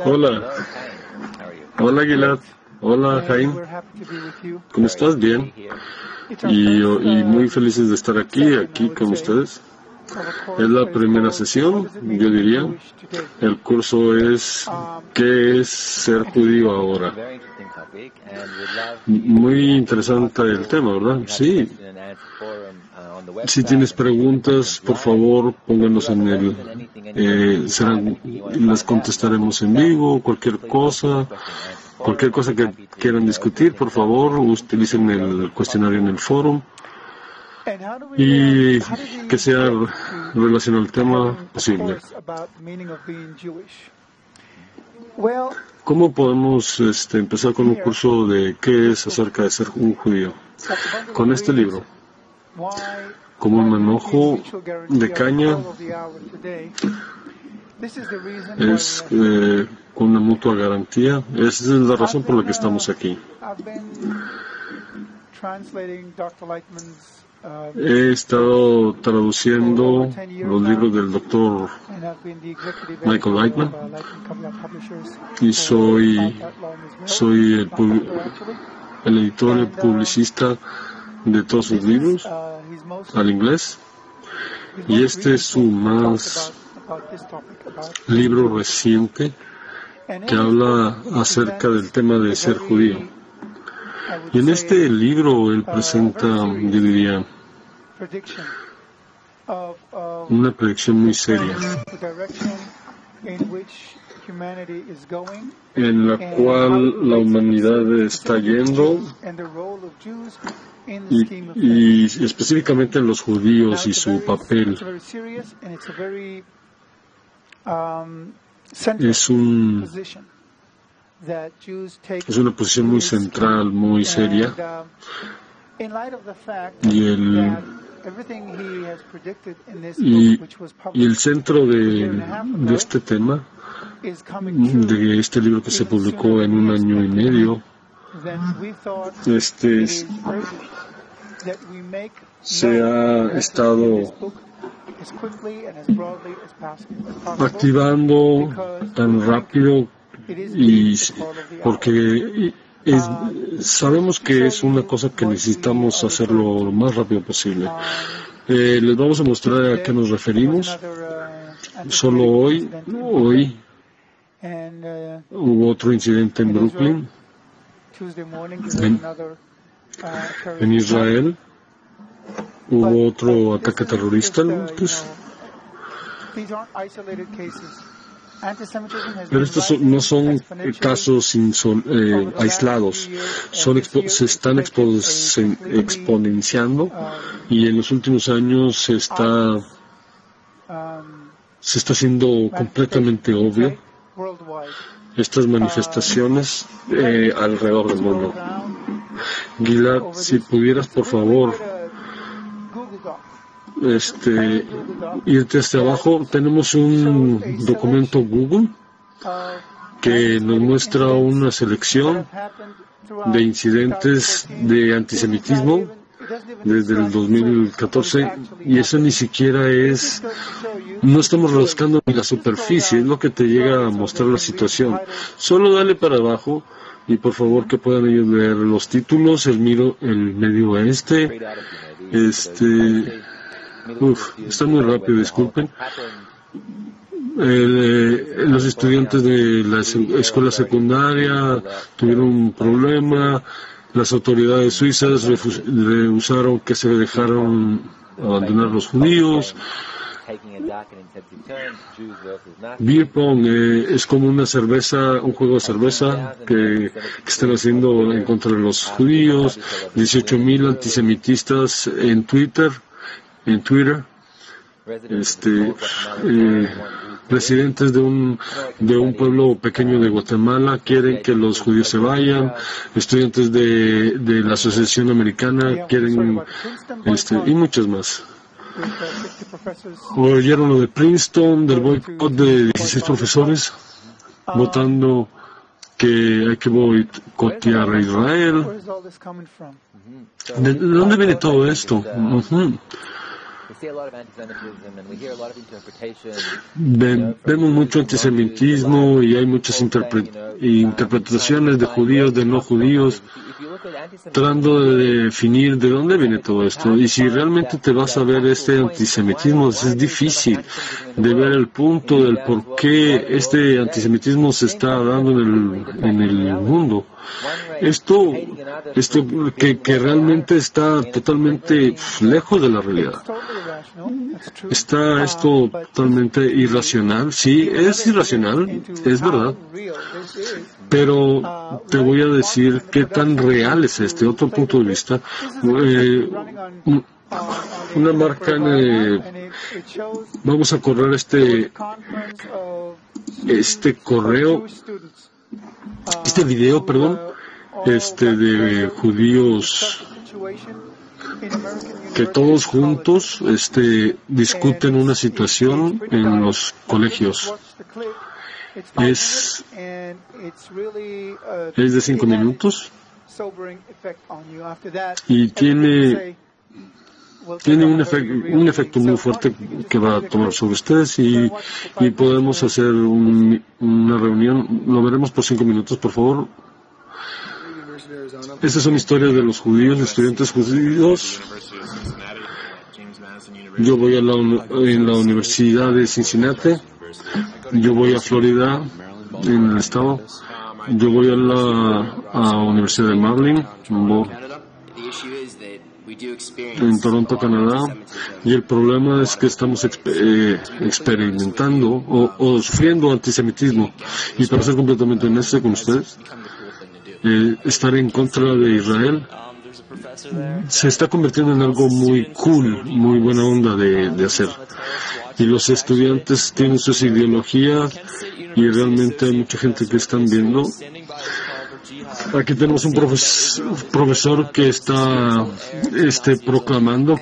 Hola, hola Gilad, hola Jaime, ¿cómo estás? Bien, y muy felices de estar aquí con ustedes. Es la primera sesión, yo diría. El curso es ¿qué es ser judío ahora? Muy interesante el tema, ¿verdad? Sí. Si tienes preguntas, por favor, pónganos en las contestaremos en vivo, cualquier cosa que quieran discutir, por favor, utilicen el cuestionario en el foro y que sea relacionado al tema posible. ¿Cómo podemos empezar con un curso de qué es acerca de ser un judío? Con este libro, como un manojo de caña, es con una mutua garantía. Esa es la razón por la que estamos aquí. He estado traduciendo los libros del doctor Michael Lightman y soy el editor y publicista de todos sus libros al inglés, y este es su más libro reciente que habla acerca del tema de ser judío. Y en este libro él presenta, yo diría, una predicción muy seria en la cual la humanidad está yendo, y específicamente los judíos y su papel. Es una posición muy central, muy seria, y el centro de este tema, de este libro que se publicó en 1 año y medio, se ha estado activando tan rápido, y porque sabemos que es una cosa que necesitamos hacerlo lo más rápido posible. Les vamos a mostrar a qué nos referimos. Solo hoy hubo otro incidente en Brooklyn, en Israel. Hubo otro ataque terrorista, pero estos no son casos aislados, se están exponenciando, y en los últimos años se está haciendo completamente obvio estas manifestaciones alrededor del mundo. Gilad, si pudieras, por favor, irte hacia abajo. Tenemos un documento Google que nos muestra una selección de incidentes de antisemitismo desde el 2014, y eso ni siquiera no estamos rascando ni la superficie, es lo que te llega a mostrar la situación. Solo dale para abajo, y por favor que puedan ellos leer los títulos, el medio está muy rápido, disculpen. Los estudiantes de la escuela secundaria tuvieron un problema. Las autoridades suizas rehusaron que se dejaran abandonar los judíos. Beer pong es como un juego de cerveza que están haciendo en contra de los judíos. 18,000 antisemitistas en Twitter. Residentes de un pueblo pequeño de Guatemala quieren que los judíos se vayan. Estudiantes de la Asociación Americana quieren, y muchos más. Oyeron lo de Princeton, del boicot de 16 profesores votando que hay que boicotear a Israel. ¿De dónde viene todo esto? Vemos mucho antisemitismo y hay muchas interpretaciones de judíos, de no judíos, tratando de definir de dónde viene todo esto. Y si realmente te vas a ver este antisemitismo, es difícil de ver el punto del por qué este antisemitismo se está dando en el mundo. Esto que realmente está totalmente lejos de la realidad. Está esto totalmente irracional. Sí, es irracional, es verdad. Pero te voy a decir qué tan real es este otro punto de vista. Una marca vamos a correr este video, de judíos que todos juntos discuten una situación en los colegios. Es de 5 minutos y tiene un efecto muy fuerte que va a tomar sobre ustedes y podemos hacer una reunión. Lo veremos por 5 minutos, por favor. Esta es una historia de los judíos, de estudiantes judíos. Yo voy en la Universidad de Cincinnati. Yo voy a Florida, en el estado. Yo voy a la Universidad de Maryland, en Toronto, Canadá. Y el problema es que estamos experimentando o sufriendo antisemitismo. Y para ser completamente honesto con ustedes, estar en contra de Israel se está convirtiendo en algo muy cool, muy buena onda de hacer. Y los estudiantes tienen sus ideologías y realmente hay mucha gente que están viendo. Aquí tenemos un profesor que está proclamando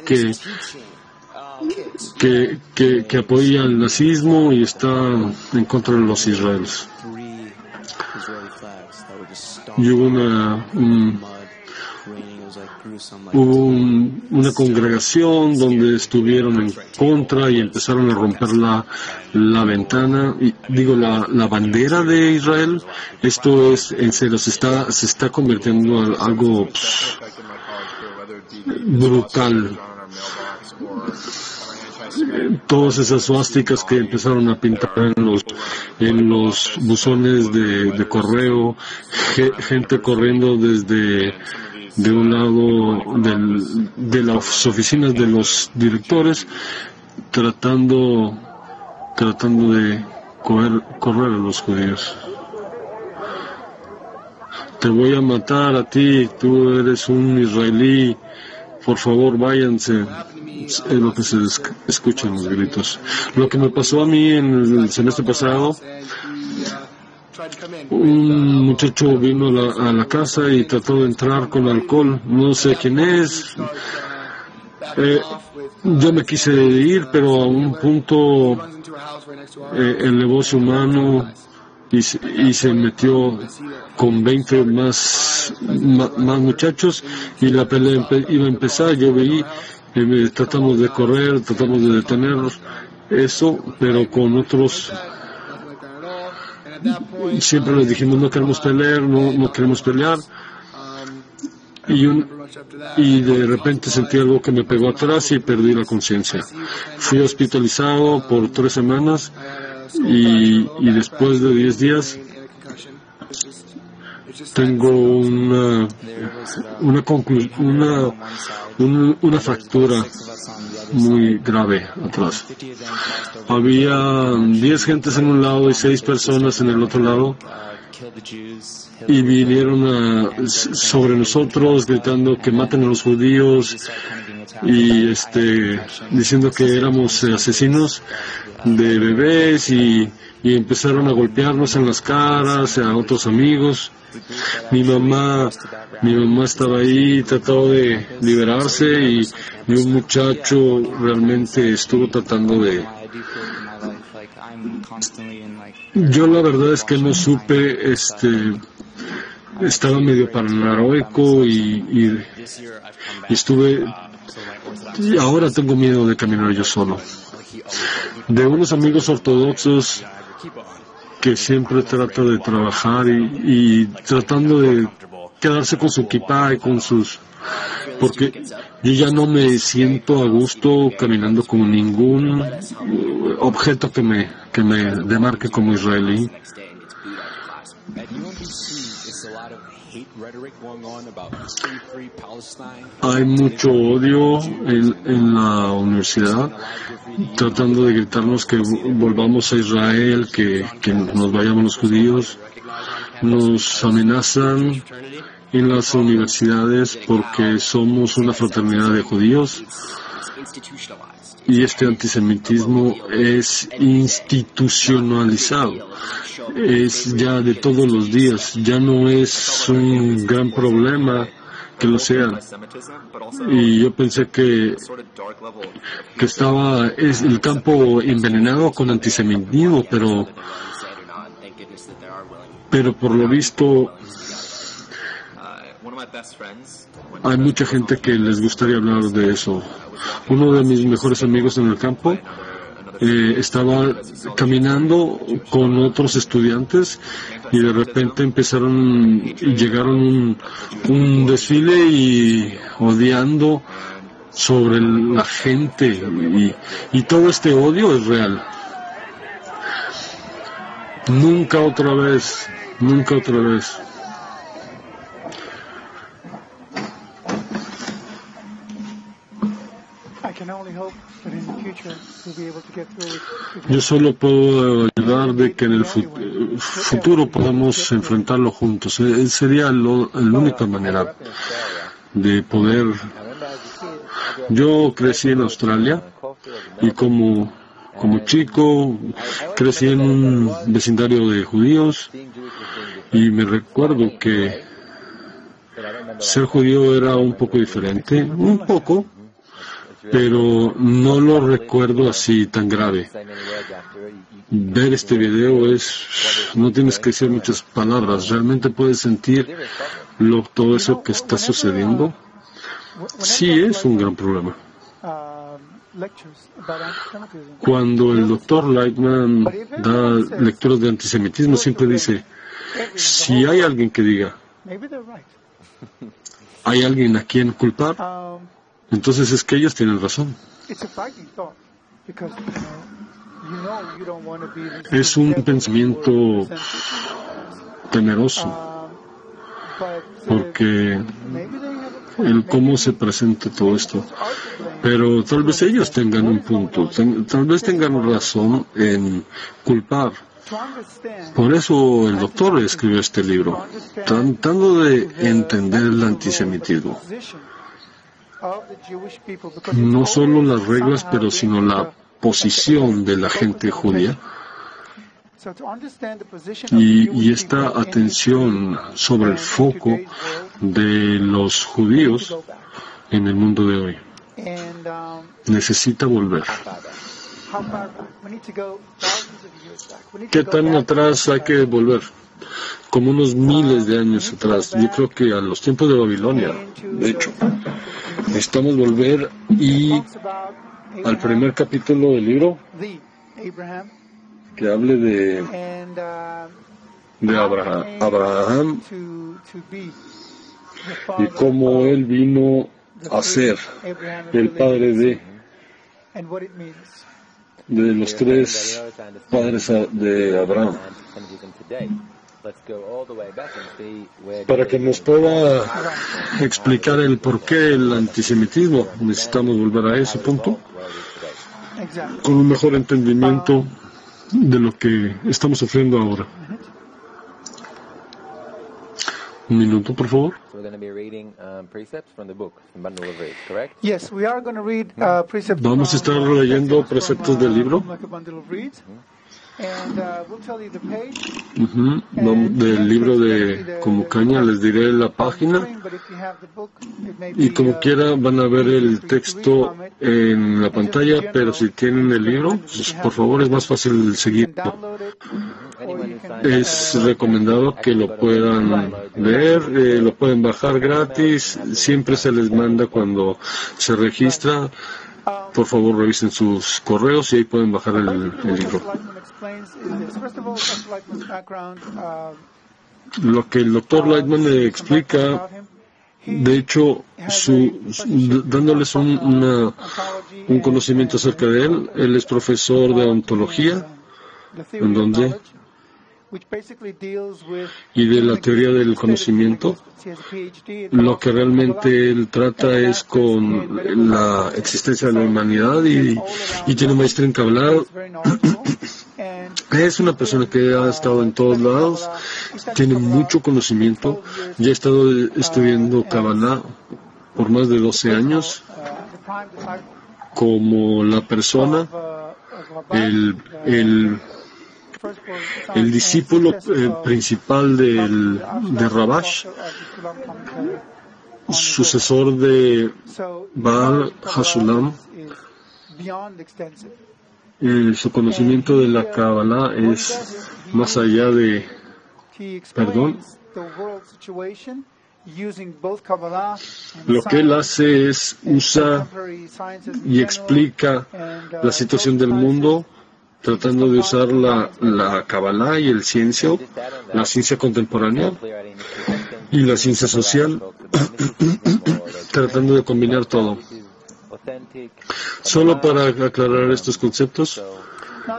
que apoya el nazismo y está en contra de los israelíes. Y hubo una congregación donde estuvieron en contra y empezaron a romper la ventana, la bandera de Israel. Esto es en serio, se está convirtiendo en algo brutal. Todas esas suásticas que empezaron a pintar en los buzones de correo, gente corriendo de un lado de las oficinas de los directores, tratando de correr a los judíos. Te voy a matar a ti, tú eres un israelí, por favor váyanse. Es lo que se escucha en los gritos. Lo que me pasó a mí en el semestre pasado, un muchacho vino a la casa y trató de entrar con alcohol. No sé quién es. Yo me quise ir, pero a un punto elevó su mano y se metió con 20 más muchachos y la pelea iba a empezar. Yo veí. Tratamos de correr, tratamos de detener eso, pero con otros siempre les dijimos no queremos pelear, no queremos pelear. Y de repente sentí algo que me pegó atrás y perdí la conciencia. Fui hospitalizado por 3 semanas y después de 10 días tengo una fractura muy grave atrás. Había 10 gentes en un lado y 6 personas en el otro lado y vinieron sobre nosotros gritando que maten a los judíos y diciendo que éramos asesinos de bebés y empezaron a golpearnos en las caras a otros amigos. Mi mamá estaba ahí, trató de liberarse y un muchacho realmente estuvo tratando de... Yo la verdad es que no supe, estaba medio paranoico y estuve Y ahora tengo miedo de caminar yo solo. De unos amigos ortodoxos que siempre trata de trabajar y tratando de quedarse con su kipá y con sus... Porque yo ya no me siento a gusto caminando con ningún objeto que me demarque como israelí. Hay mucho odio en la universidad, tratando de gritarnos que volvamos a Israel, que nos vayamos los judíos. Nos amenazan en las universidades porque somos una fraternidad de judíos. Y este antisemitismo es institucionalizado, es ya de todos los días, ya no es un gran problema que lo sea. Y yo pensé que estaba el campo envenenado con antisemitismo, pero por lo visto hay mucha gente que les gustaría hablar de eso. Uno de mis mejores amigos en el campo estaba caminando con otros estudiantes y de repente llegaron un desfile y odiando sobre la gente y todo este odio es real. Nunca otra vez. Yo solo puedo ayudar de que en el futuro podamos enfrentarlo juntos. Sería la única manera de poder. Yo crecí en Australia y como chico crecí en un vecindario de judíos y me recuerdo que ser judío era un poco diferente, pero no lo recuerdo así tan grave. Ver este video no tienes que decir muchas palabras, realmente puedes sentir todo eso que está sucediendo. Sí es un gran problema. Cuando el doctor Lightman da lecturas de antisemitismo, siempre dice, si hay alguien que diga, ¿hay alguien a quien culpar? Entonces es que ellos tienen razón. Es un pensamiento temeroso, porque el cómo se presenta todo esto. Pero tal vez ellos tengan un punto, tal vez tengan razón en culpar. Por eso el doctor escribió este libro, tratando de entender el antisemitismo. No solo las reglas, pero sino la posición de la gente judía. Y esta atención sobre el foco de los judíos en el mundo de hoy necesita volver. ¿Qué tan atrás hay que volver? Como unos miles de años atrás. Yo creo que a los tiempos de Babilonia, de hecho. Necesitamos volver al primer capítulo del libro que hable de Abraham y cómo él vino a ser el padre de los tres padres de Abraham. Para que nos pueda explicar el por qué el antisemitismo, necesitamos volver a ese punto con un mejor entendimiento de lo que estamos sufriendo ahora. Un minuto, por favor. Vamos a estar leyendo preceptos del libro. Del libro de Como Caña, les diré la página y como quiera van a ver el texto en la pantalla, pero si tienen el libro, pues, por favor es más fácil seguirlo. Es recomendado que lo puedan leer, lo pueden bajar gratis, siempre se les manda cuando se registra. Por favor, revisen sus correos y ahí pueden bajar el libro. Lo que el Dr. Lightman explica, de hecho, dándoles un conocimiento acerca de él. Él es profesor de ontología, en donde y de la teoría del conocimiento. Lo que realmente él trata es con la existencia de la humanidad y tiene maestría en Kabbalah. Es una persona que ha estado en todos lados, tiene mucho conocimiento, ya ha estado estudiando Kabbalah por más de 12 años, como la persona, el discípulo principal de Rabash, sucesor de Baal Hasulam. Su conocimiento de la Kabbalah es más allá de... Lo que él hace es usa y explica la situación del mundo tratando de usar la Kabbalah y el la ciencia contemporánea y la ciencia social, tratando de combinar todo. Solo para aclarar estos conceptos,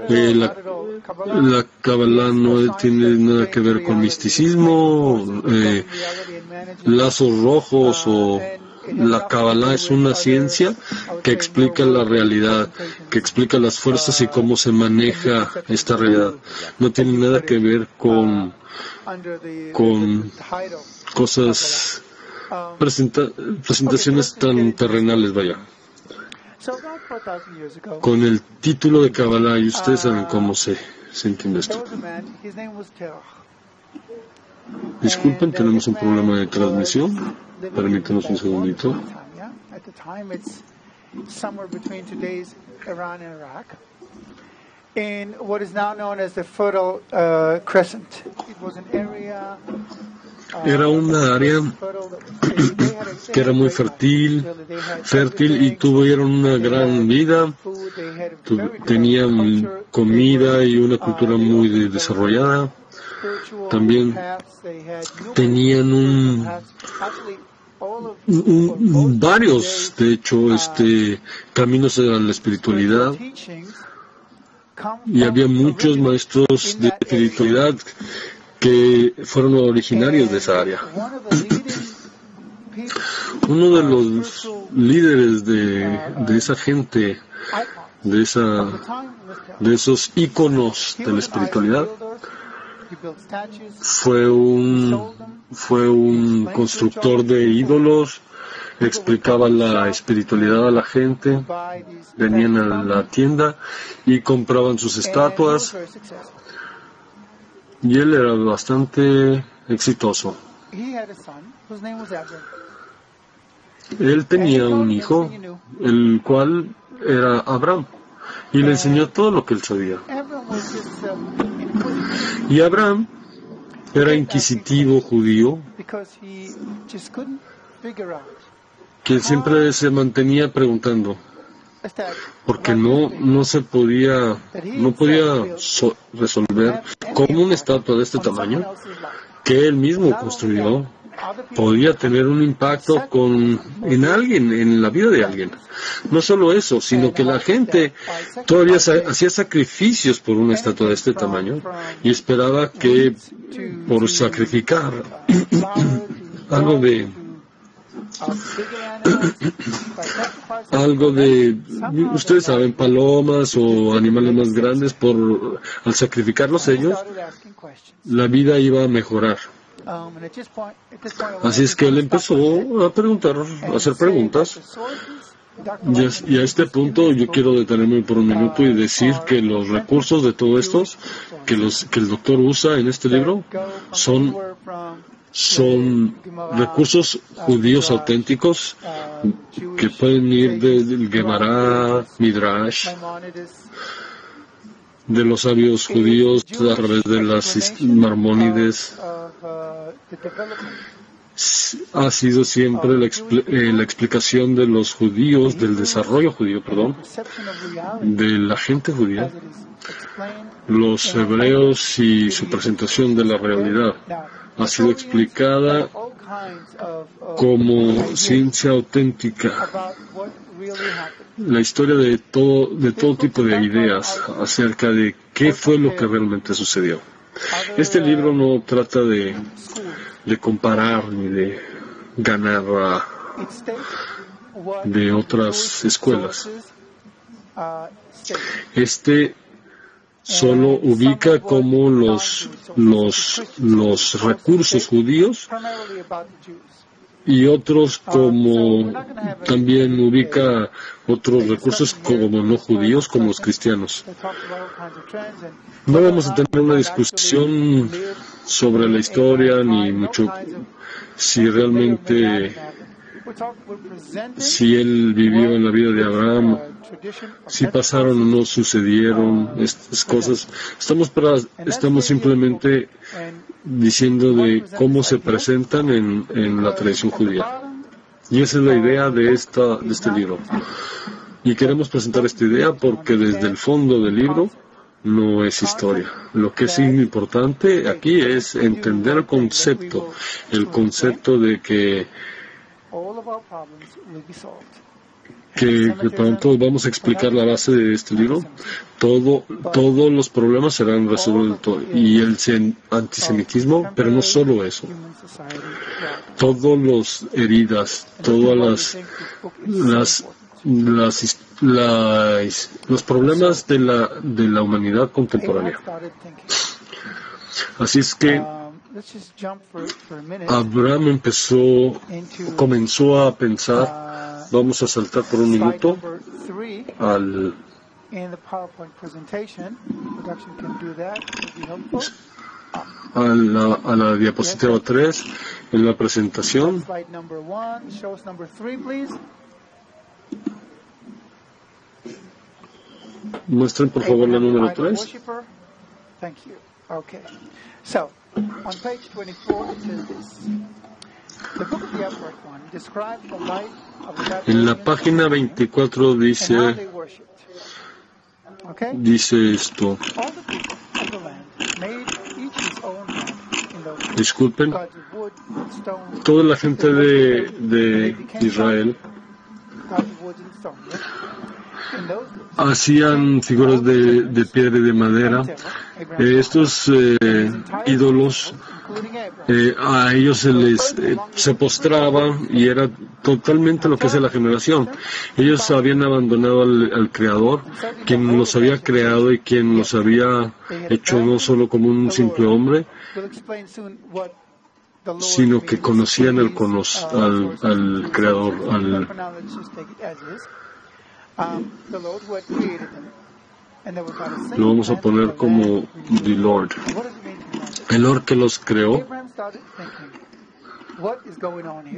la Kabbalah no tiene nada que ver con misticismo, lazos rojos o... La Kabbalah es una ciencia que explica la realidad, que explica las fuerzas y cómo se maneja esta realidad. No tiene nada que ver con cosas, presentaciones tan terrenales, vaya. Con el título de Kabbalah, y ustedes saben cómo se entiende esto. Disculpen, tenemos un problema de transmisión. Permítanos un segundito. In what is now known as the Fertile Crescent. It was an area, era una área que era muy fértil y tuvieron una gran vida, tenían comida y una cultura muy desarrollada. También tenían varios, de hecho, caminos a la espiritualidad, y había muchos maestros de espiritualidad que fueron originarios de esa área. Uno de los líderes de esa gente, de esos íconos de la espiritualidad, fue un constructor de ídolos, explicaba la espiritualidad a la gente, venían a la tienda y compraban sus estatuas, y él era bastante exitoso. Él tenía un hijo, el cual era Abraham, y le enseñó todo lo que él sabía. Y Abraham era inquisitivo judío, que siempre se mantenía preguntando, porque no podía resolver cómo una estatua de este tamaño, que él mismo construyó, podía tener un impacto en alguien, en la vida de alguien. No solo eso, sino que la gente todavía hacía sacrificios por una estatua de este tamaño y esperaba que por sacrificar algo de, ustedes saben, palomas o animales más grandes, al sacrificarlos ellos, la vida iba a mejorar. Así es que él empezó a hacer preguntas. Y a este punto yo quiero detenerme por un minuto y decir que los recursos de todo esto que el doctor usa en este libro son recursos judíos auténticos que pueden ir del Gemara, Midrash, de los sabios judíos a través de las Marmónides ha sido siempre la explicación de los judíos, del desarrollo judío, de la gente judía, los hebreos y su presentación de la realidad ha sido explicada como ciencia auténtica. La historia de todo tipo de ideas acerca de qué fue lo que realmente sucedió. Este libro no trata de comparar ni de ganar de otras escuelas. Este solo ubica como los recursos judíos y otros como también ubica otros recursos como no judíos, como los cristianos. No vamos a tener una discusión sobre la historia ni mucho si realmente si él vivió en la vida de Abraham, si pasaron o no sucedieron estas cosas. Estamos simplemente diciendo de cómo se presentan en la tradición judía. Y esa es la idea de este libro. Y queremos presentar esta idea porque desde el fondo del libro no es historia. Lo que es importante aquí es entender el concepto de que pronto vamos a explicar la base de este libro. Todos los problemas serán resueltos y el antisemitismo, pero no solo eso. Todas las heridas, todas los problemas de la humanidad contemporánea. Así es que Abraham comenzó a pensar, vamos a saltar por un minuto a la diapositiva 3 en la presentación. Muestren por favor la número 3. On page 24, it says this. The book of the Upright One describes the life of the Babylonians en la página 24 dice esto. All the people of the land made each his own home in those Disculpen, gods of wood, stone, toda la gente de Israel gods of wood and stone. In those days, hacían figuras de piedra y de madera. Estos ídolos, a ellos se postraban y era totalmente lo que hace la generación. Ellos habían abandonado al Creador, quien los había creado y quien los había hecho no solo como un simple hombre, sino que conocían al Creador, lo vamos a poner como the Lord, el Lord que los creó,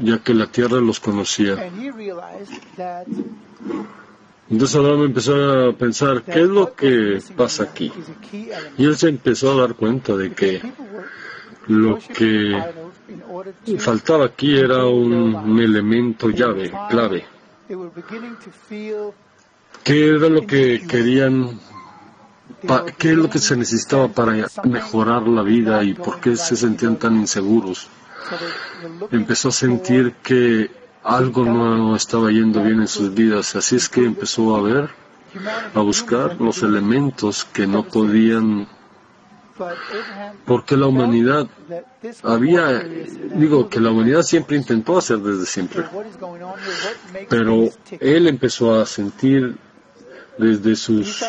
ya que la tierra los conocía. Entonces Abraham empezó a pensar, ¿qué es lo que pasa aquí? Y él se empezó a dar cuenta de que lo que faltaba aquí era un elemento clave. ¿Qué era lo que querían? ¿Qué es lo que se necesitaba para mejorar la vida y por qué se sentían tan inseguros? Empezó a sentir que algo no estaba yendo bien en sus vidas, así es que empezó a buscar los elementos que no podían, porque la humanidad que la humanidad siempre intentó hacer desde siempre, pero él empezó a sentir desde sus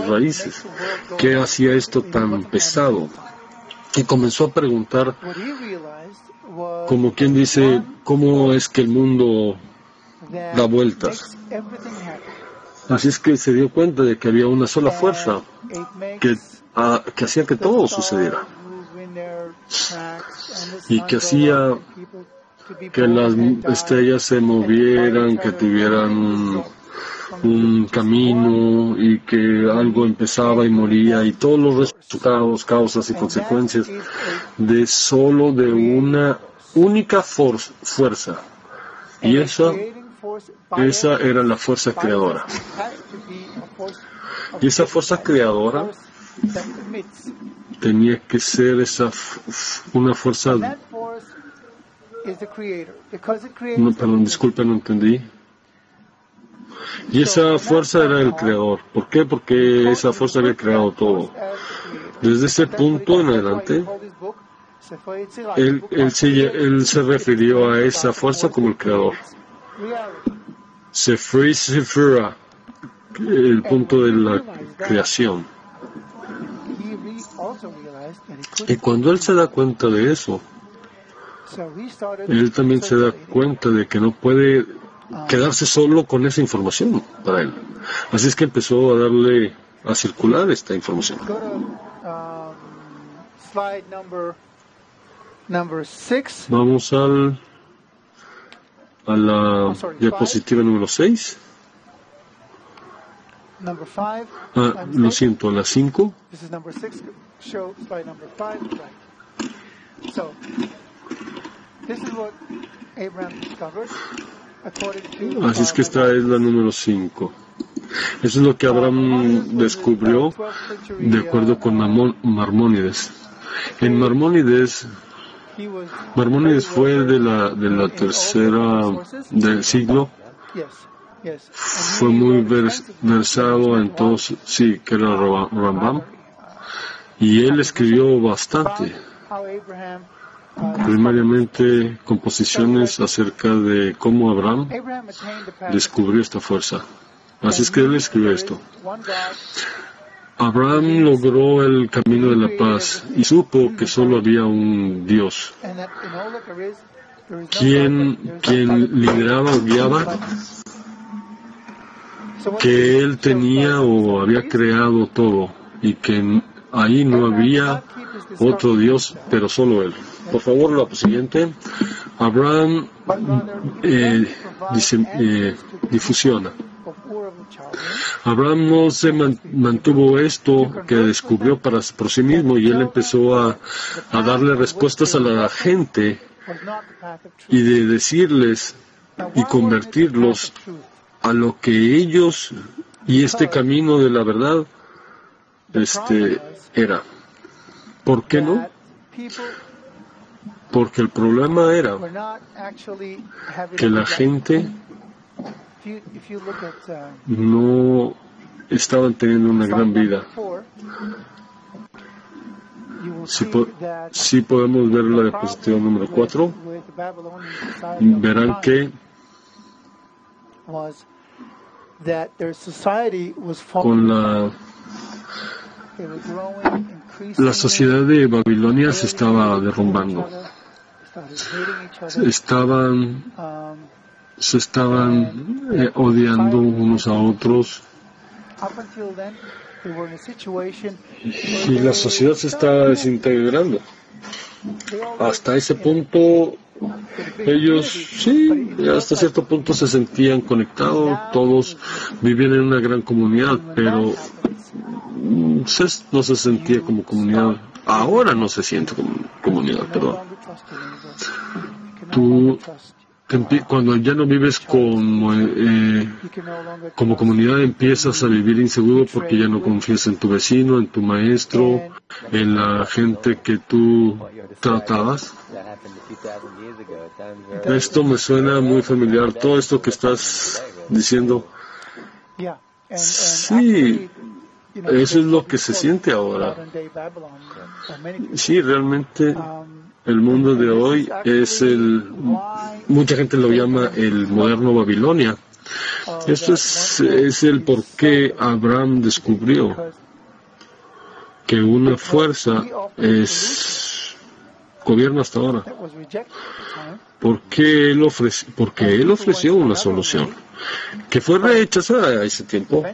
raíces qué hacía esto tan pesado, y comenzó a preguntar, como quien dice, ¿cómo es que el mundo da vueltas? Así es que se dio cuenta de que había una sola fuerza que hacía que todo sucediera y que hacía que las estrellas se movieran, que tuvieran un camino y que algo empezaba y moría y todos los resultados, causas y consecuencias de una única fuerza. Y esa era la fuerza creadora. Y esa fuerza creadora tenía que ser una fuerza. No, perdón, disculpe, no entendí. Y esa fuerza era el creador. ¿Por qué? Porque esa fuerza había creado todo. Desde ese punto en adelante, él se refirió a esa fuerza como el creador. Sefri Sefira, el punto de la creación. Y cuando él se da cuenta de eso, él también se da cuenta de que no puede quedarse solo con esa información para él. Así es que empezó a circular esta información. Vamos a la diapositiva número 6. Lo siento, la 5. Así es que esta es la número 5. Eso es lo que Abraham descubrió de acuerdo con Marmónides. En Marmónides fue de la tercera del siglo. Fue muy versado en todos, sí, que era Rambam. Y él escribió bastante. Primariamente composiciones acerca de cómo Abraham descubrió esta fuerza. Así es que él escribió esto. Abraham logró el camino de la paz y supo que solo había un Dios, quien lideraba o guiaba, que él tenía o había creado todo y que ahí no había otro Dios, pero solo él. Por favor, la siguiente. Abraham difusiona. Abraham no se mantuvo esto que descubrió por sí mismo y él empezó a darle respuestas a la gente y de decirles y convertirlos a lo que ellos y este camino de la verdad era. ¿Por qué no? Porque el problema era que la gente no estaban teniendo una gran vida. Si podemos ver la diapositiva número 4, verán que con la sociedad de Babilonia se estaba derrumbando. Se estaban odiando unos a otros y la sociedad se estaba desintegrando. Hasta ese punto ellos, sí, hasta cierto punto se sentían conectados, todos vivían en una gran comunidad, pero no se sentía como comunidad. Ahora no se siente como comunidad, perdón. Cuando ya no vives como comunidad, empiezas a vivir inseguro porque ya no confías en tu vecino, en tu maestro, en la gente que tú tratabas. Esto me suena muy familiar, todo esto que estás diciendo. Sí, eso es lo que se siente ahora. Sí, realmente el mundo de hoy mucha gente lo llama el moderno Babilonia. Esto es el por qué Abraham descubrió que una fuerza gobierna hasta ahora. Porque él ofreció una solución que fue rechazada a ese tiempo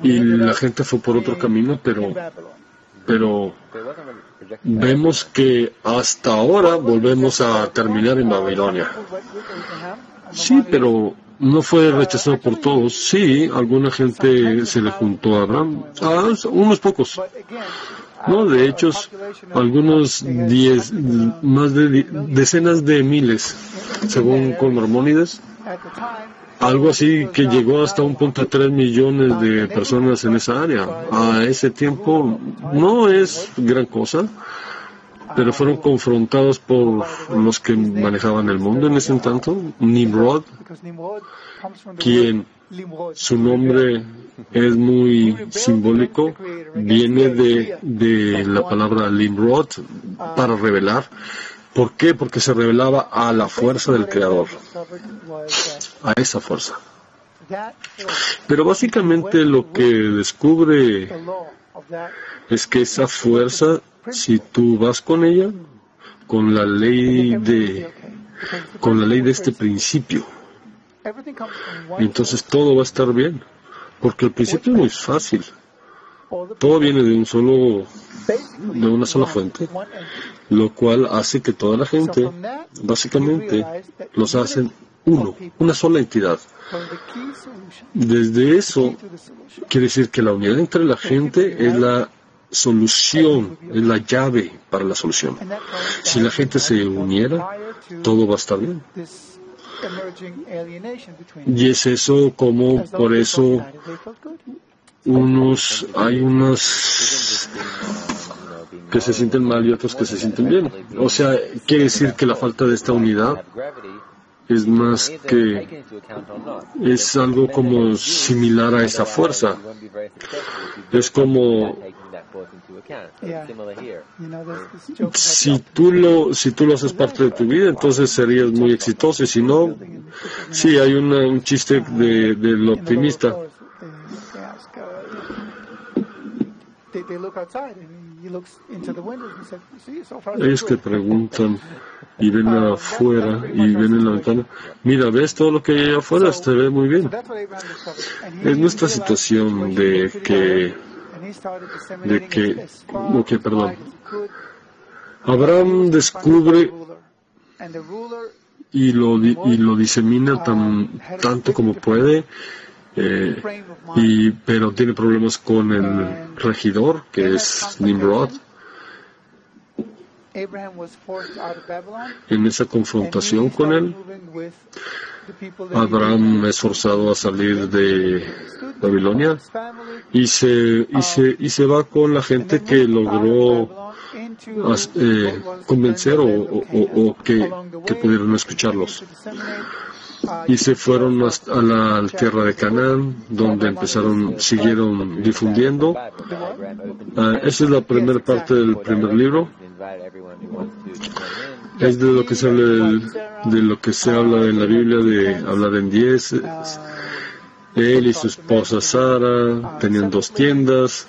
y la gente fue por otro camino, pero vemos que hasta ahora volvemos a terminar en Babilonia. Sí, pero no fue rechazado por todos. Sí, alguna gente se le juntó a Abraham, unos pocos. No, de hecho, algunos más de decenas de miles, según con Maimónides. Algo así que llegó hasta 1.3 millones de personas en esa área. A ese tiempo no es gran cosa, pero fueron confrontados por los que manejaban el mundo en ese tanto. Nimrod, quien su nombre es muy simbólico, viene de la palabra Limrod, para revelar. ¿Por qué? Porque se revelaba a la fuerza del Creador, a esa fuerza. Pero básicamente lo que descubre es que esa fuerza, si tú vas con ella, con la ley de este principio, entonces todo va a estar bien, porque el principio es muy fácil. Todo viene de una sola fuente, lo cual hace que toda la gente, básicamente, los hacen una sola entidad. Desde eso, quiere decir que la unidad entre la gente es la solución, es la llave para la solución. Si la gente se uniera, todo va a estar bien. Y es eso como, por eso, hay unos que se sienten mal y otros que se sienten bien. O sea, quiere decir que la falta de esta unidad es más que, es algo como similar a esa fuerza. Es como, si tú lo haces parte de tu vida, entonces serías muy exitoso. Y si no, sí, hay un chiste del optimista. Ellos que preguntan y ven afuera y ven en la ventana, mira, ¿ves todo lo que hay allá afuera? Se ve muy bien. Es nuestra situación Abraham descubre y lo disemina tanto como puede, pero tiene problemas con el regidor, que es Nimrod. En esa confrontación con él, Abraham es forzado a salir de Babilonia y se va con la gente que logró convencer o que pudieron escucharlos. Y se fueron a la tierra de Canaán, donde siguieron difundiendo. Esa es la primera parte del primer libro. Es de lo que se habla en la Biblia, hablar en 10. Él y su esposa Sara tenían 2 tiendas,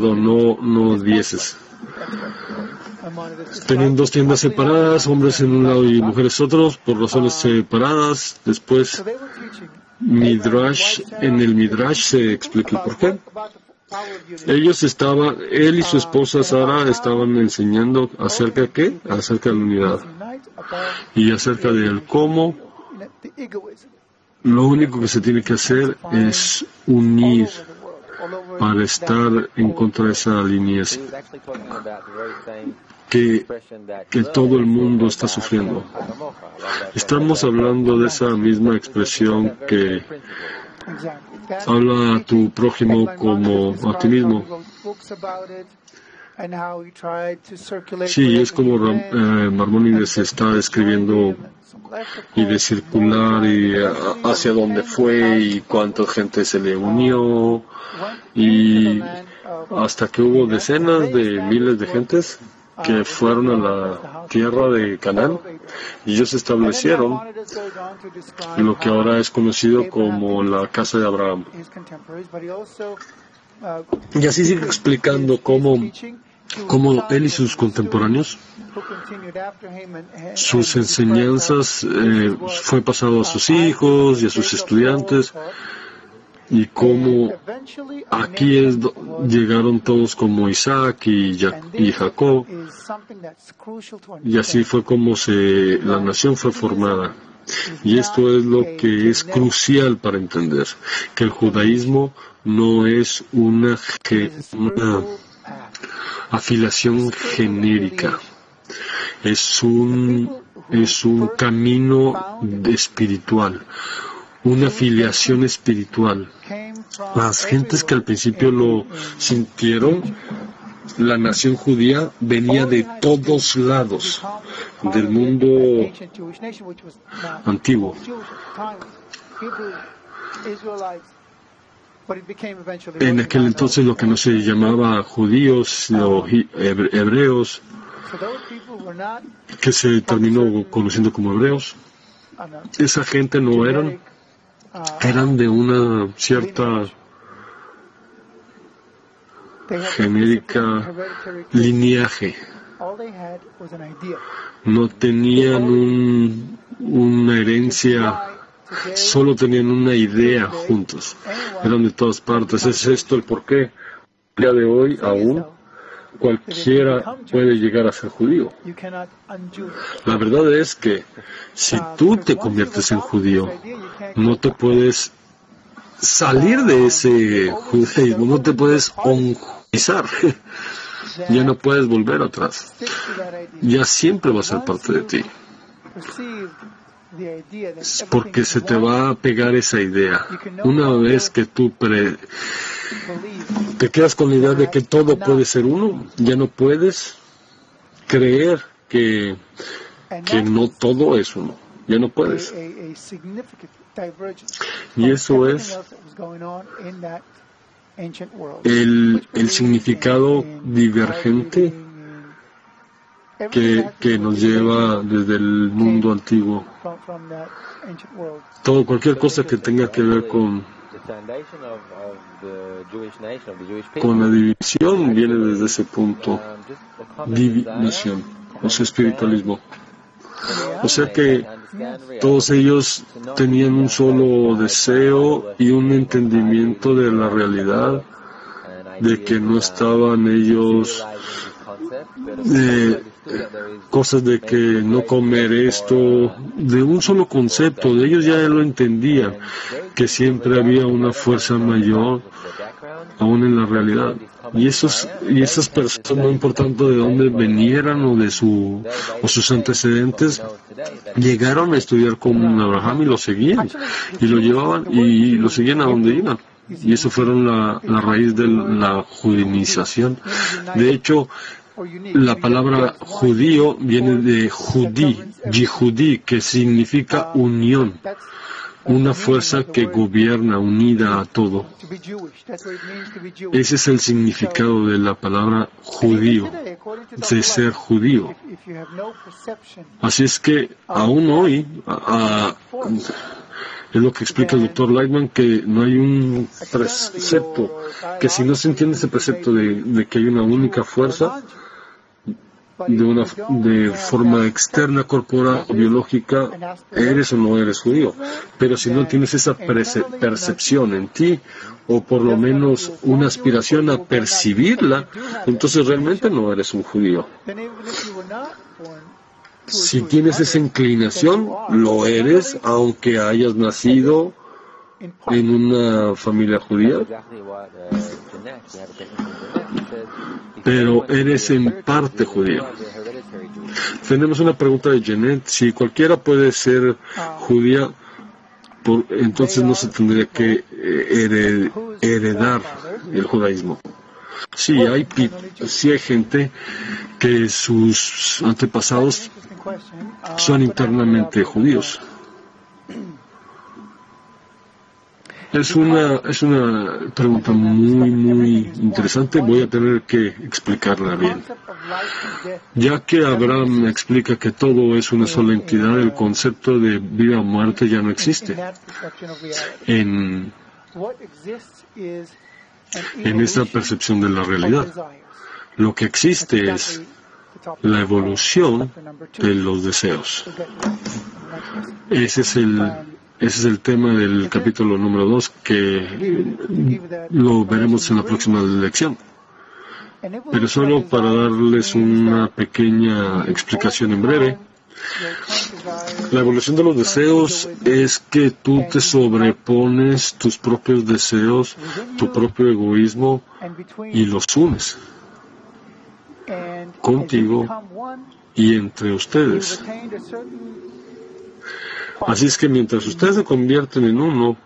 no 10. Tenían 2 tiendas separadas, hombres en un lado y mujeres otros, por razones separadas. Después, en el Midrash se explica el por qué. Él y su esposa Sara estaban enseñando acerca de qué, acerca de la unidad y acerca del cómo. Lo único que se tiene que hacer es unir para estar en contra de esa alineación que todo el mundo está sufriendo. Estamos hablando de esa misma expresión que habla a tu prójimo como a ti mismo. Sí, es como Maimónides está describiendo y de circular y hacia dónde fue y cuánta gente se le unió y hasta que hubo decenas de miles de gentes que fueron a la tierra de Canaán y ellos establecieron lo que ahora es conocido como la casa de Abraham. Y así sigue explicando cómo él y sus contemporáneos, sus enseñanzas fue pasado a sus hijos y a sus estudiantes, y cómo aquí llegaron todos como Isaac y Jacob, y así fue como la nación fue formada. Y esto es lo que es crucial para entender, que el judaísmo no es una afiliación genérica, es un camino espiritual, una afiliación espiritual. Las gentes que al principio lo sintieron, la nación judía venía de todos lados del mundo antiguo. En aquel entonces lo que no se llamaba judíos, los hebreos, que se terminó conociendo como hebreos, esa gente no eran de una cierta genérica lineaje. No tenían una herencia, solo tenían una idea juntos. Eran de todas partes. Es esto el porqué. El día de hoy aún cualquiera puede llegar a ser judío. La verdad es que si tú te conviertes en judío, no te puedes salir de ese judaísmo, no te puedes honjuizar. Ya no puedes volver atrás. Ya siempre va a ser parte de ti. Porque se te va a pegar esa idea. Una vez que tú te quedas con la idea de que todo puede ser uno, ya no puedes creer que no todo es uno. Ya no puedes. Y eso es el significado divergente que nos lleva desde el mundo antiguo. Cualquier cosa que tenga que ver con la división viene desde ese punto. Divinación, o sea, espiritualismo. O sea que todos ellos tenían un solo deseo y un entendimiento de la realidad, de que no estaban ellos cosas de que no comer esto, de un solo concepto, de ellos ya lo entendían, que siempre había una fuerza mayor aún en la realidad. Y esas personas, no importando de dónde vinieran o sus antecedentes, llegaron a estudiar con Abraham y lo seguían, y lo llevaban y lo seguían a donde iban. Y eso fueron la raíz de la judinización. De hecho, la palabra judío viene de judí, yihudí, que significa unión, una fuerza que gobierna, unida a todo. Ese es el significado de la palabra judío, de ser judío. Así es que aún hoy, es lo que explica el Dr. Lightman, que no hay un precepto, que si no se entiende ese precepto de que hay una única fuerza, de forma externa, corporal o biológica, eres o no eres judío. Pero si no tienes esa percepción en ti, o por lo menos una aspiración a percibirla, entonces realmente no eres un judío. Si tienes esa inclinación, lo eres, aunque hayas nacido en una familia judía, pero eres en parte judío. Tenemos una pregunta de Janet: si cualquiera puede ser judía, entonces no se tendría que heredar el judaísmo. Sí, hay gente que sus antepasados son internamente judíos. Es una pregunta muy, muy interesante. Voy a tener que explicarla bien. Ya que Abraham explica que todo es una sola entidad, el concepto de vida o muerte ya no existe. En esa percepción de la realidad, lo que existe es la evolución de los deseos. Ese es el tema del capítulo número 2, que lo veremos en la próxima lección. Pero solo para darles una pequeña explicación en breve, La evolución de los deseos es que tú te sobrepones tus propios deseos, tu propio egoísmo y los unes contigo y entre ustedes. Así es que mientras ustedes se convierten en uno,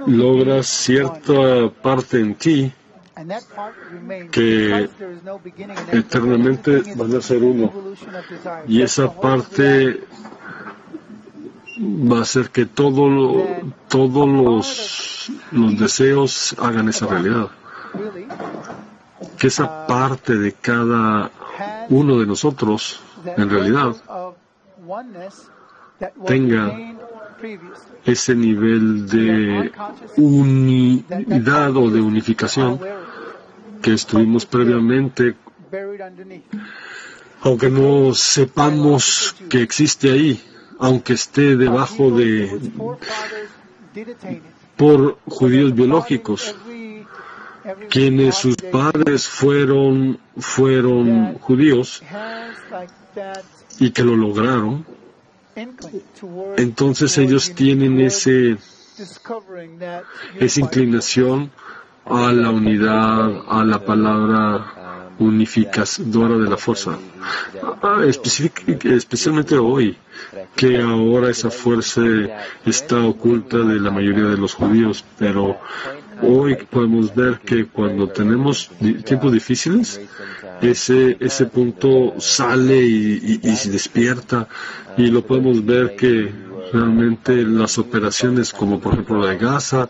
logras cierta parte en ti que eternamente van a ser uno. Y esa parte va a hacer que todos los deseos hagan esa realidad. Que esa parte de cada uno de nosotros, en realidad, tenga ese nivel de unidad o de unificación que estuvimos previamente, aunque no sepamos que existe ahí, aunque esté debajo por judíos biológicos, quienes sus padres fueron judíos y que lo lograron. Entonces ellos tienen esa inclinación a la unidad, a la palabra unificadora de la fuerza. Especialmente hoy, que ahora esa fuerza está oculta de la mayoría de los judíos, pero hoy podemos ver que cuando tenemos tiempos difíciles, ese punto sale y se despierta, y lo podemos ver que realmente las operaciones como por ejemplo la de Gaza,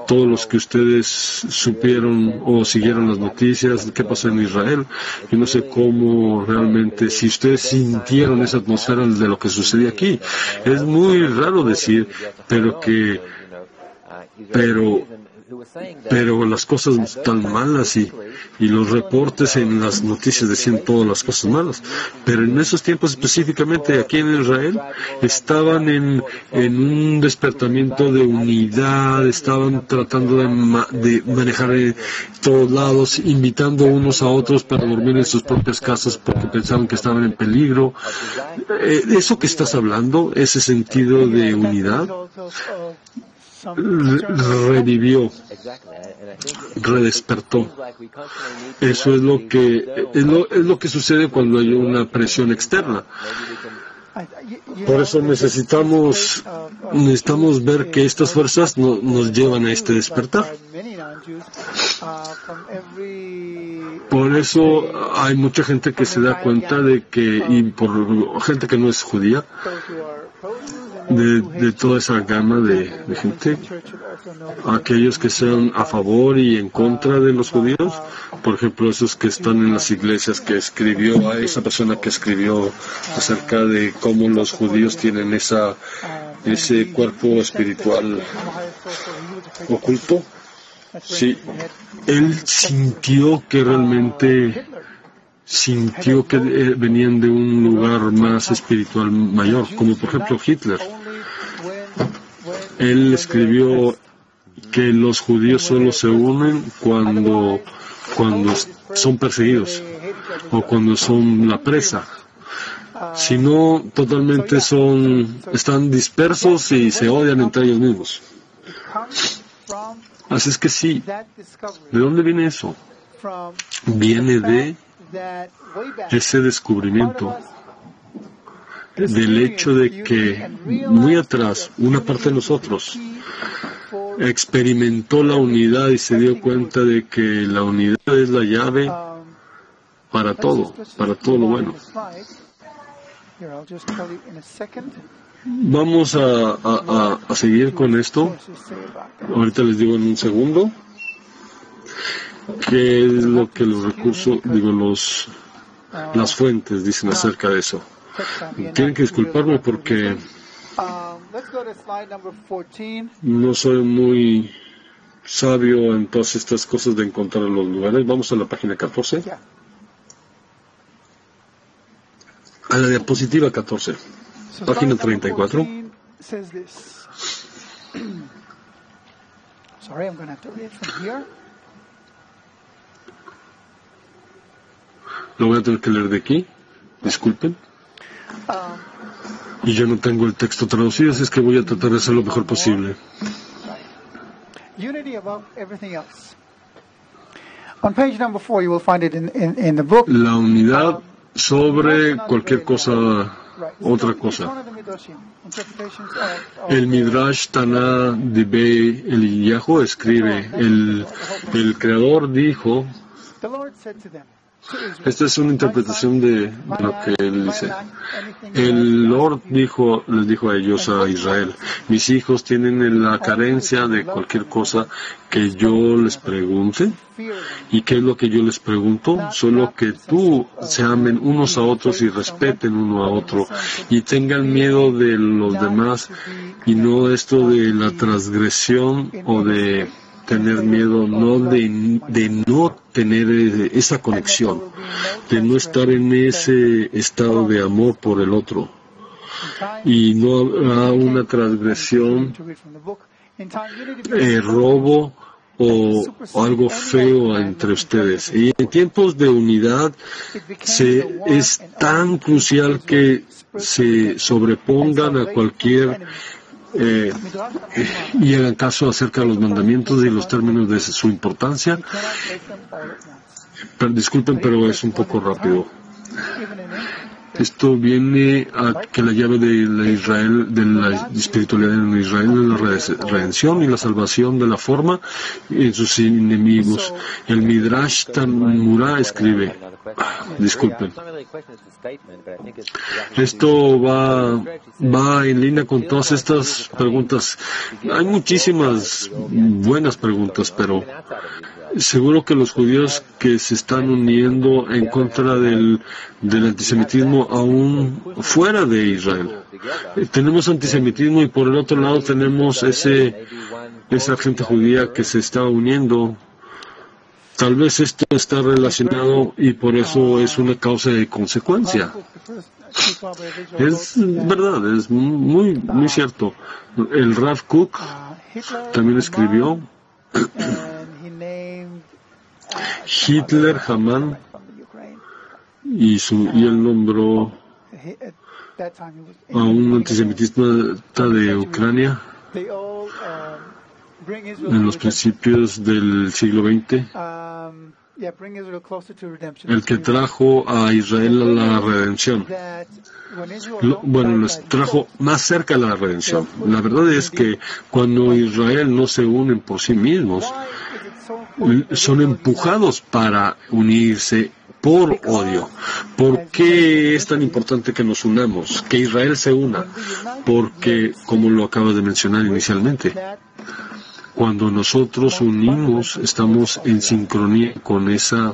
todos los que ustedes supieron o siguieron las noticias, qué pasó en Israel, yo no sé cómo realmente, si ustedes sintieron esa atmósfera de lo que sucedía aquí. Es muy raro decir, pero las cosas están malas y los reportes en las noticias decían todas las cosas malas. Pero en esos tiempos específicamente aquí en Israel estaban en un despertamiento de unidad, estaban tratando de manejar todos lados, invitando unos a otros para dormir en sus propias casas porque pensaban que estaban en peligro. Eso que estás hablando, ese sentido de unidad, revivió, redespertó. Eso es lo que sucede cuando hay una presión externa. Por eso necesitamos ver que estas fuerzas nos llevan a este despertar. Por eso hay mucha gente que se da cuenta de que, y por gente que no es judía, de toda esa gama de gente, aquellos que sean a favor y en contra de los judíos, por ejemplo, esos que están en las iglesias, que escribió a esa persona que escribió acerca de cómo los judíos tienen ese cuerpo espiritual oculto. Sí, él sintió que venían de un lugar más espiritual mayor, como por ejemplo Hitler. Él escribió que los judíos solo se unen cuando son perseguidos o cuando son la presa. Si no, totalmente están dispersos y se odian entre ellos mismos. Así es que sí, ¿de dónde viene eso? Viene de ese descubrimiento del hecho de que muy atrás una parte de nosotros experimentó la unidad y se dio cuenta de que la unidad es la llave para todo lo bueno. Vamos a seguir con esto. Ahorita les digo en un segundo qué es lo que los recursos, las fuentes dicen acerca de eso. Tienen que disculparme porque no soy muy sabio en todas estas cosas de encontrar los lugares. Vamos a la página 14. A la diapositiva 14. Página 34. Sorry, I'm going to have to read from here. Lo voy a tener que leer de aquí. Disculpen. Y yo no tengo el texto traducido, así es que voy a tratar de hacer lo mejor posible. Unity above everything else. On page number 4, you will find it in the book. La unidad sobre cualquier cosa, otra cosa. El Midrash Taná Dibei Eliyahu escribe, el creador dijo, esta es una interpretación de lo que él dice. El Lord les dijo a ellos, a Israel, mis hijos tienen la carencia de cualquier cosa que yo les pregunte. ¿Y qué es lo que yo les pregunto? Solo que se amen unos a otros y respeten uno a otro y tengan miedo de los demás y no esto de la transgresión o de tener miedo, no de no tener esa conexión, de no estar en ese estado de amor por el otro y no habrá una transgresión, robo o algo feo entre ustedes. Y en tiempos de unidad es tan crucial que se sobrepongan a cualquier y hagan caso acerca de los mandamientos y los términos de su importancia. Disculpen, pero es un poco rápido. Esto viene a que la llave de la espiritualidad en Israel es la redención y la salvación de la forma en sus enemigos. El Midrash Tanmura escribe, disculpen, esto va en línea con todas estas preguntas. Hay muchísimas buenas preguntas, pero seguro que los judíos que se están uniendo en contra del antisemitismo aún fuera de Israel. Tenemos antisemitismo y por el otro lado tenemos esa gente judía que se está uniendo. Tal vez esto está relacionado y por eso es una causa de consecuencia. Es verdad, es muy, muy cierto. El Rav Kook también escribió Hitler, Haman, y él nombró a un antisemitista de Ucrania en los principios del siglo XX, el que trajo a Israel a la redención. Los trajo más cerca a la redención. La verdad es que cuando Israel no se unen por sí mismos, son empujados para unirse por odio. ¿Por qué es tan importante que nos unamos? Que Israel se una. Porque, como lo acabas de mencionar inicialmente, cuando nosotros unimos, estamos en sincronía con esa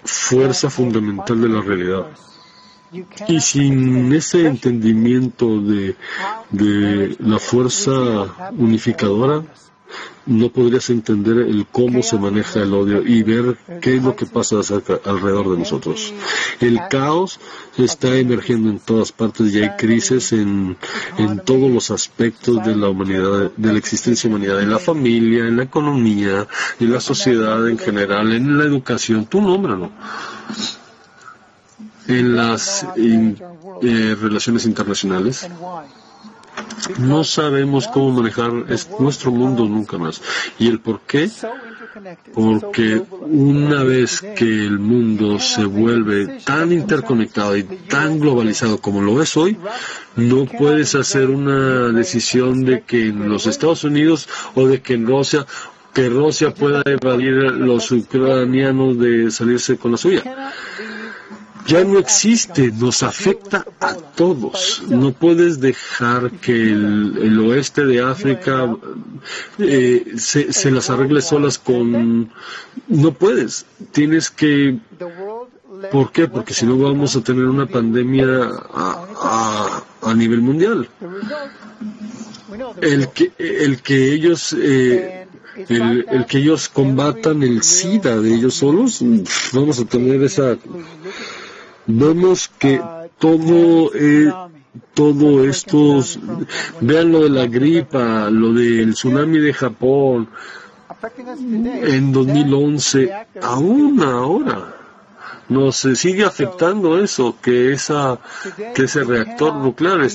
fuerza fundamental de la realidad. Y sin ese entendimiento de la fuerza unificadora, no podrías entender el cómo se maneja el odio y ver qué es lo que pasa alrededor de nosotros. El caos está emergiendo en todas partes y hay crisis en todos los aspectos de la humanidad, de la existencia humanidad, en la familia, en la economía, en la sociedad en general, en la educación, tú nómbralo. En las relaciones internacionales. No sabemos cómo manejar nuestro mundo nunca más. ¿Y el por qué? Porque una vez que el mundo se vuelve tan interconectado y tan globalizado como lo es hoy, no puedes hacer una decisión de que en los Estados Unidos o de que en Rusia pueda evadir a los ucranianos de salirse con la suya. Ya no existe, nos afecta a todos. No puedes dejar que el oeste de África se las arregle solas con... No puedes, tienes que... ¿Por qué? Porque si no vamos a tener una pandemia a nivel mundial. El que ellos combatan el SIDA de ellos solos, vamos a tener esa... Vemos que todo esto, vean lo de la gripa, lo del tsunami de Japón, en 2011, aún ahora, nos sigue afectando eso, que ese reactor nuclear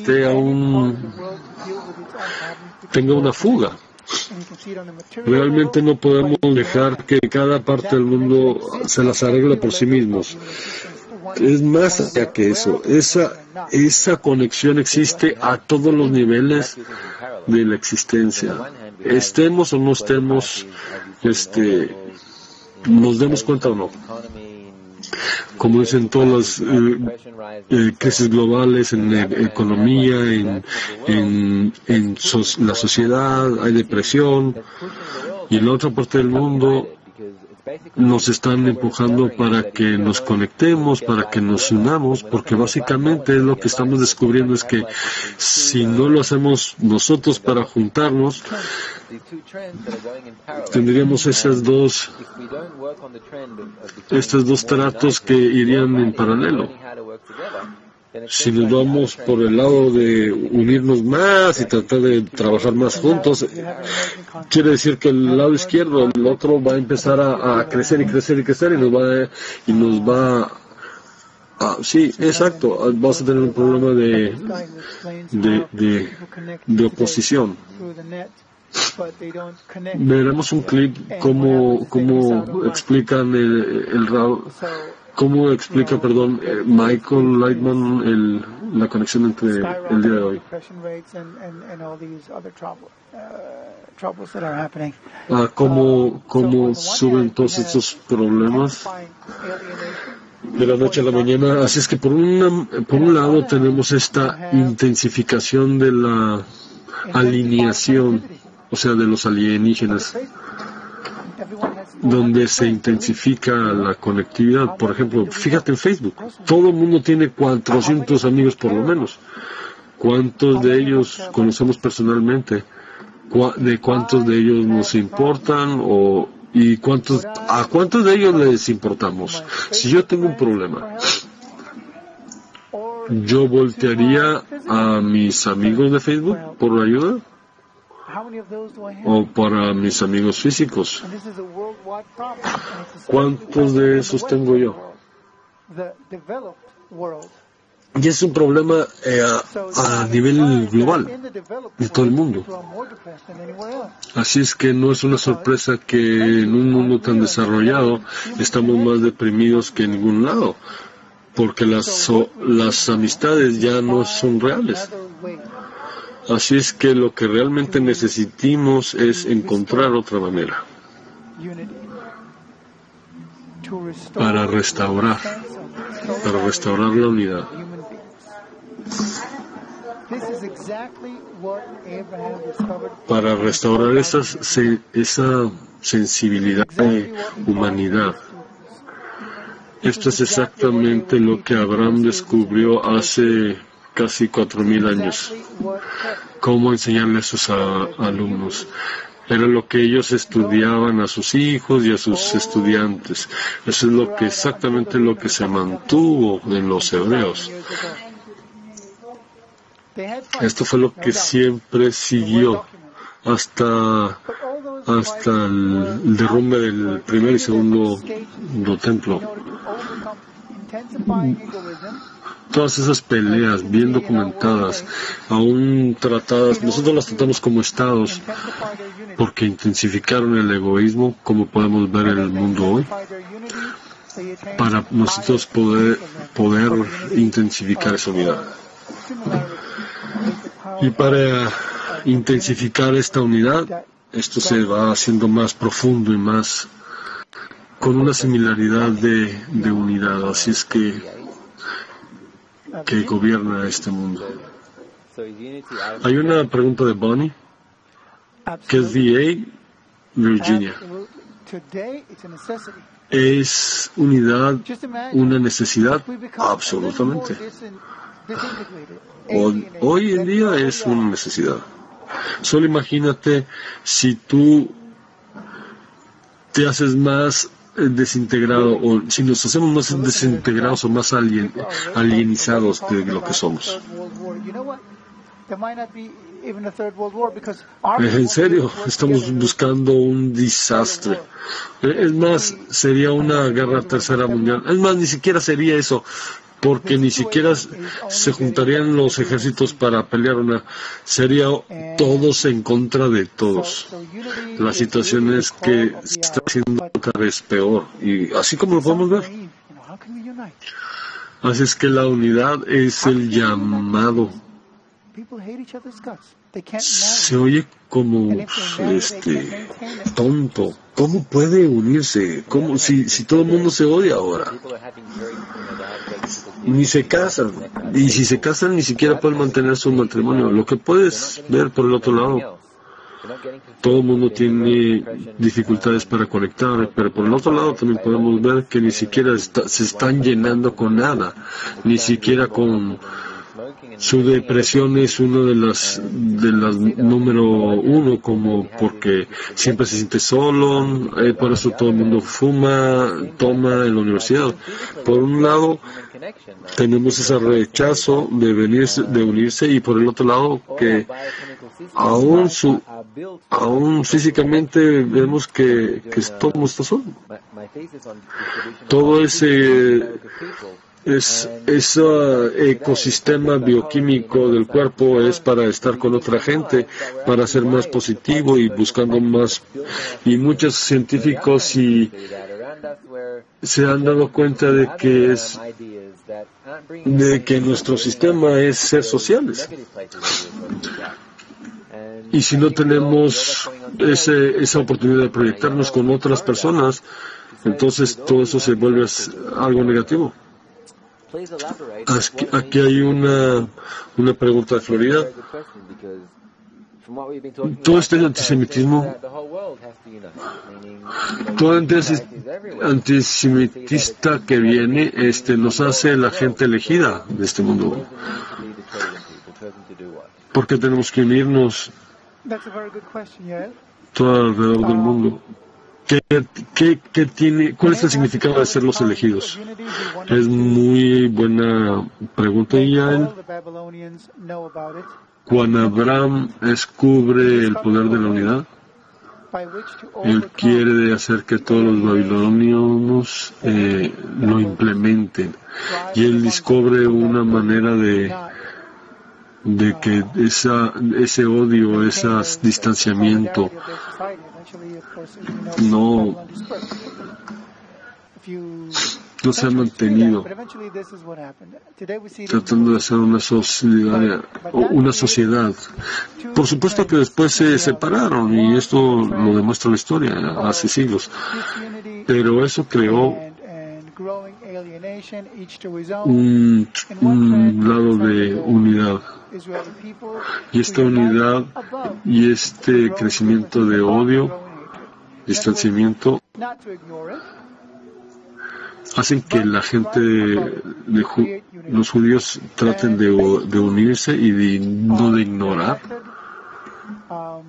tenga una fuga. Realmente no podemos dejar que cada parte del mundo se las arregle por sí mismos. Es más allá que eso. Esa conexión existe a todos los niveles de la existencia. Estemos o no estemos, nos demos cuenta o no. Como dicen todas las crisis globales en economía, en la sociedad, hay depresión, y en la otra parte del mundo nos están empujando para que nos conectemos, para que nos unamos, porque básicamente lo que estamos descubriendo es que si no lo hacemos nosotros para juntarnos, tendríamos estos dos tratos que irían en paralelo. Si nos vamos por el lado de unirnos más y tratar de trabajar más juntos, quiere decir que el lado izquierdo, el otro, va a empezar a crecer y crecer y crecer y nos va sí, exacto, vamos a tener un problema de oposición. Veremos un clip cómo explican ¿Cómo explica, Michael Lightman la conexión entre el día de hoy? ¿Cómo suben todos estos problemas de la noche a la mañana? Así es que por un lado tenemos esta intensificación de la alineación, o sea, de los alienígenas, donde se intensifica la conectividad. Por ejemplo, fíjate en Facebook, todo el mundo tiene 400 amigos por lo menos. ¿Cuántos de ellos conocemos personalmente? ¿De cuántos de ellos nos importan? ¿A cuántos de ellos les importamos? Si yo tengo un problema, ¿yo voltearía a mis amigos de Facebook por ayuda? ¿O para mis amigos físicos? ¿Cuántos de esos tengo yo? Y es un problema a nivel global, de todo el mundo. Así es que no es una sorpresa que en un mundo tan desarrollado estamos más deprimidos que en ningún lado, porque las amistades ya no son reales. Así es que lo que realmente necesitamos es encontrar otra manera para restaurar la unidad. Para restaurar esa sensibilidad de humanidad. Esto es exactamente lo que Abraham descubrió hace casi 4,000 años. Cómo enseñarle a sus alumnos. Era lo que ellos estudiaban a sus hijos y a sus estudiantes. Eso es exactamente lo que se mantuvo en los hebreos. Esto fue lo que siempre siguió hasta el derrumbe del primer y segundo templo. Todas esas peleas bien documentadas, aún tratadas, nosotros las tratamos como estados, porque intensificaron el egoísmo, como podemos ver en el mundo hoy, para nosotros poder intensificar esa unidad. Y para intensificar esta unidad, esto se va haciendo más profundo y más con una similaridad de unidad, así es que gobierna este mundo. Hay una pregunta de Bonnie, ¿qué es VA, Virginia? ¿Es unidad una necesidad? Absolutamente. Hoy en día es una necesidad. Solo imagínate si tú te haces más desintegrado, o si nos hacemos más desintegrados o más alienizados de lo que somos. there might not be even a third world war because our En serio, people work estamos together. buscando un desastre. Es más, sería una guerra tercera mundial. Es más, ni siquiera sería eso, porque ni siquiera se juntarían los ejércitos para pelear sería todos en contra de todos. La situación es que se está haciendo cada vez peor, y así como lo podemos ver. Así es que la unidad es el llamado. Se oye como tonto. ¿Cómo puede unirse? ¿Cómo si todo el mundo se odia ahora? Ni se casan. Y si se casan ni siquiera pueden mantener su matrimonio. Lo que puedes ver por el otro lado, todo el mundo tiene dificultades para conectar, pero por el otro lado también podemos ver que ni siquiera se están llenando con nada, ni siquiera con su depresión. Es uno de las número uno, como porque siempre se siente solo, por eso todo el mundo toma en la universidad. Por un lado tenemos ese rechazo de unirse, y por el otro lado que aún físicamente vemos que todo el mundo está solo. Todo ese ecosistema bioquímico del cuerpo es para estar con otra gente, para ser más positivo y buscando más. Y muchos científicos se han dado cuenta de que nuestro sistema es ser sociales. Y si no tenemos esa oportunidad de proyectarnos con otras personas, entonces todo eso se vuelve algo negativo. Aquí hay una pregunta de Florida. Todo este antisemitismo, todo antisemitista que viene, nos hace la gente elegida de este mundo. ¿Por qué tenemos que unirnos todo alrededor del mundo? ¿Cuál es el significado de ser los elegidos? Es muy buena pregunta, y cuando Abraham descubre el poder de la unidad, él quiere hacer que todos los babilonios lo implementen, y él descubre una manera de que ese odio, ese distanciamiento no se ha mantenido, tratando de hacer una sociedad. Por supuesto que después se separaron, y esto lo demuestra la historia hace siglos, pero eso creó un lado de unidad, y esta unidad y este crecimiento de odio, distanciamiento, hacen que la gente, los judíos, traten de unirse y no de ignorar,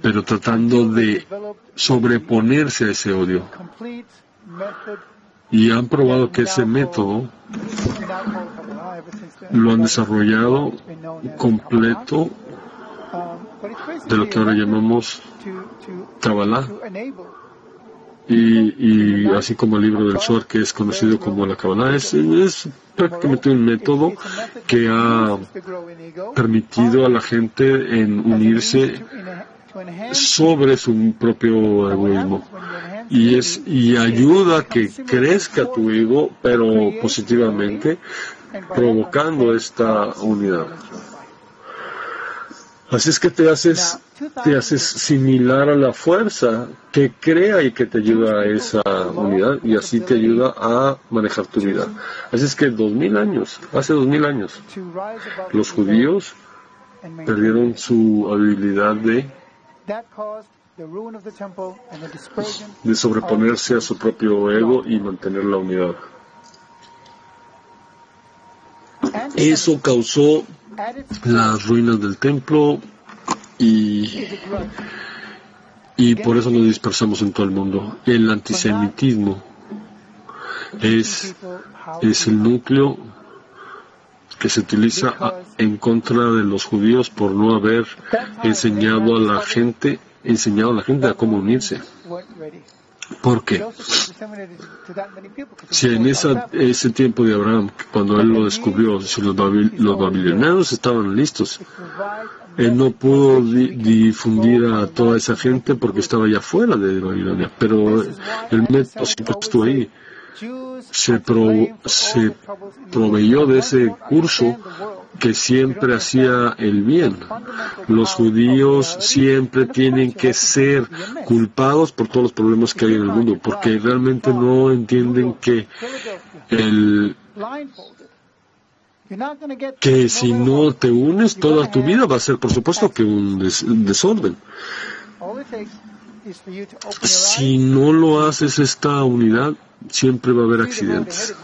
pero tratando de sobreponerse a ese odio. Y han probado que ese método lo han desarrollado completo de lo que ahora llamamos Kabbalah, y así como el libro del Zohar, que es conocido como la Kabbalah, es prácticamente un método que ha permitido a la gente en unirse sobre su propio egoísmo, y ayuda a que crezca tu ego, pero positivamente, provocando esta unidad. Así es que te haces similar a la fuerza que crea y que te ayuda a esa unidad, y así te ayuda a manejar tu vida. Así es que hace 2000 años, los judíos perdieron su habilidad de sobreponerse a su propio ego y mantener la unidad. Eso causó las ruinas del templo, y por eso nos dispersamos en todo el mundo. El antisemitismo es el núcleo que se utiliza en contra de los judíos por no haber enseñado a la gente a cómo unirse. ¿Por qué? Si en ese tiempo de Abraham, cuando él lo descubrió, si los babilonianos estaban listos, él no pudo difundir a toda esa gente porque estaba ya fuera de Babilonia, pero el método siempre estuvo ahí. Se proveyó de ese curso que siempre hacía el bien. Los judíos siempre tienen que ser culpados por todos los problemas que hay en el mundo, porque realmente no entienden que si no te unes, toda tu vida va a ser, por supuesto, que un desorden. Si no lo haces esta unidad, siempre va a haber accidentes.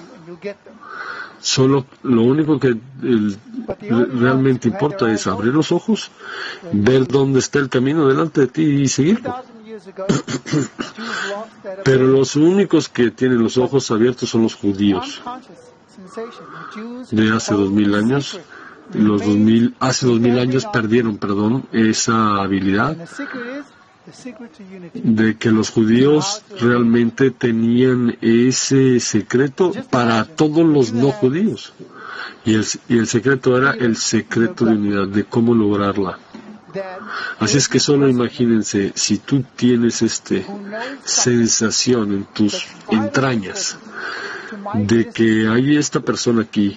Solo lo único que realmente importa es abrir los ojos, ver dónde está el camino delante de ti y seguirlo. Pero los únicos que tienen los ojos abiertos son los judíos. De hace 2000 años, hace 2000 años perdieron, esa habilidad de que los judíos realmente tenían ese secreto para todos los no judíos. Y el secreto era el secreto de unidad, de cómo lograrla. Así es que solo imagínense, si tú tienes sensación en tus entrañas de que hay esta persona aquí,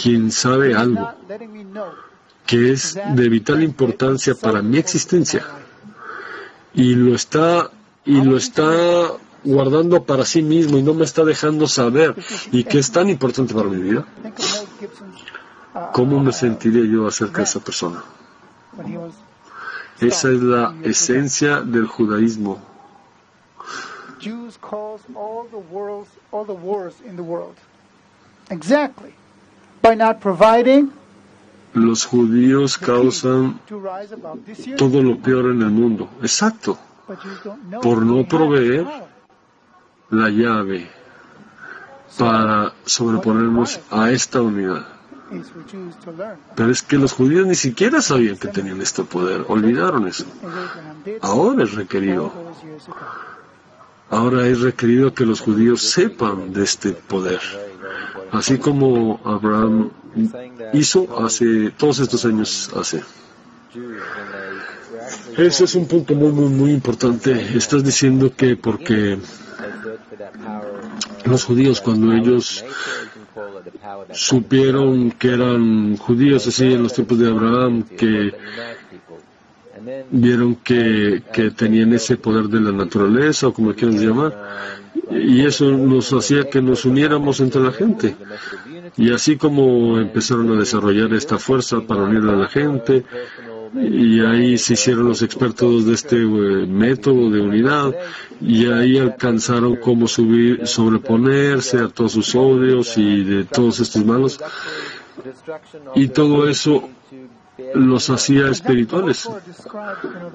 quien sabe algo que es de vital importancia para mi existencia, y lo está guardando para sí mismo y no me está dejando saber, y que es tan importante para mi vida, ¿cómo me sentiría yo acerca de esa persona? Esa es la esencia del judaísmo. Los judíos causan todo lo peor en el mundo. Exacto. Por no proveer la llave para sobreponernos a esta unidad. Pero es que los judíos ni siquiera sabían que tenían este poder. Olvidaron eso. Ahora es requerido que los judíos sepan de este poder. Así como Abraham hizo hace todos estos años hace. Ese es un punto muy, muy, muy importante. Estás diciendo que porque los judíos, cuando ellos supieron que eran judíos así en los tiempos de Abraham, que vieron que tenían ese poder de la naturaleza, o como quieran llamar, y eso nos hacía que nos uniéramos entre la gente. Y así como empezaron a desarrollar esta fuerza para unir a la gente, y ahí se hicieron los expertos de este método de unidad, y ahí alcanzaron cómo sobreponerse a todos sus odios y de todos estos malos, y todo eso los hacía espirituales.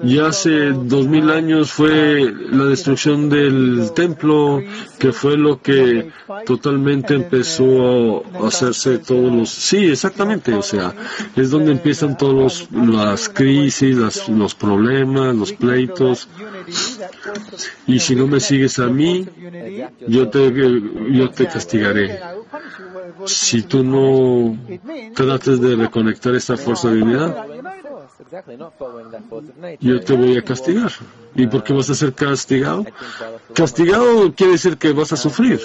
Y hace 2000 años fue la destrucción del templo, que fue lo que totalmente empezó a hacerse todos los... Sí, exactamente, o sea, es donde empiezan todas las crisis, los problemas, los pleitos. Y si no me sigues a mí, yo te castigaré. Si tú no tratas de reconectar esta fuerza de unidad, yo te voy a castigar. ¿Y por qué vas a ser castigado? Castigado quiere decir que vas a sufrir.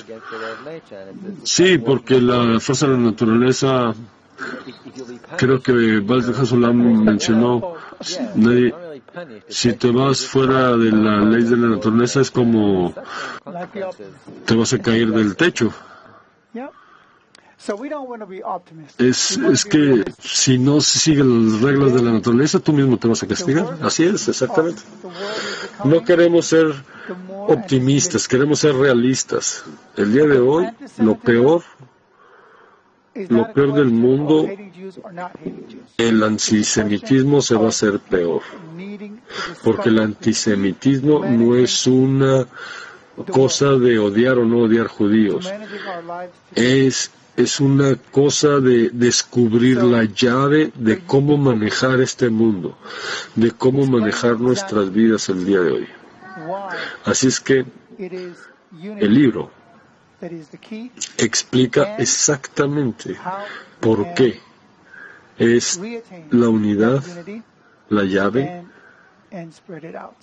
Sí, porque la fuerza de la naturaleza, creo que Baldur Hasulam mencionó, si te vas fuera de la ley de la naturaleza es como te vas a caer del techo. Es que si no sigues las reglas de la naturaleza, tú mismo te vas a castigar. Así es, exactamente. No queremos ser optimistas, queremos ser realistas. El día de hoy, lo peor del mundo, el antisemitismo se va a hacer peor. Porque el antisemitismo no es una cosa de odiar o no odiar judíos. Es es una cosa de descubrir la llave de cómo manejar este mundo, de cómo manejar nuestras vidas el día de hoy. Así es que el libro explica exactamente por qué es la unidad, la llave,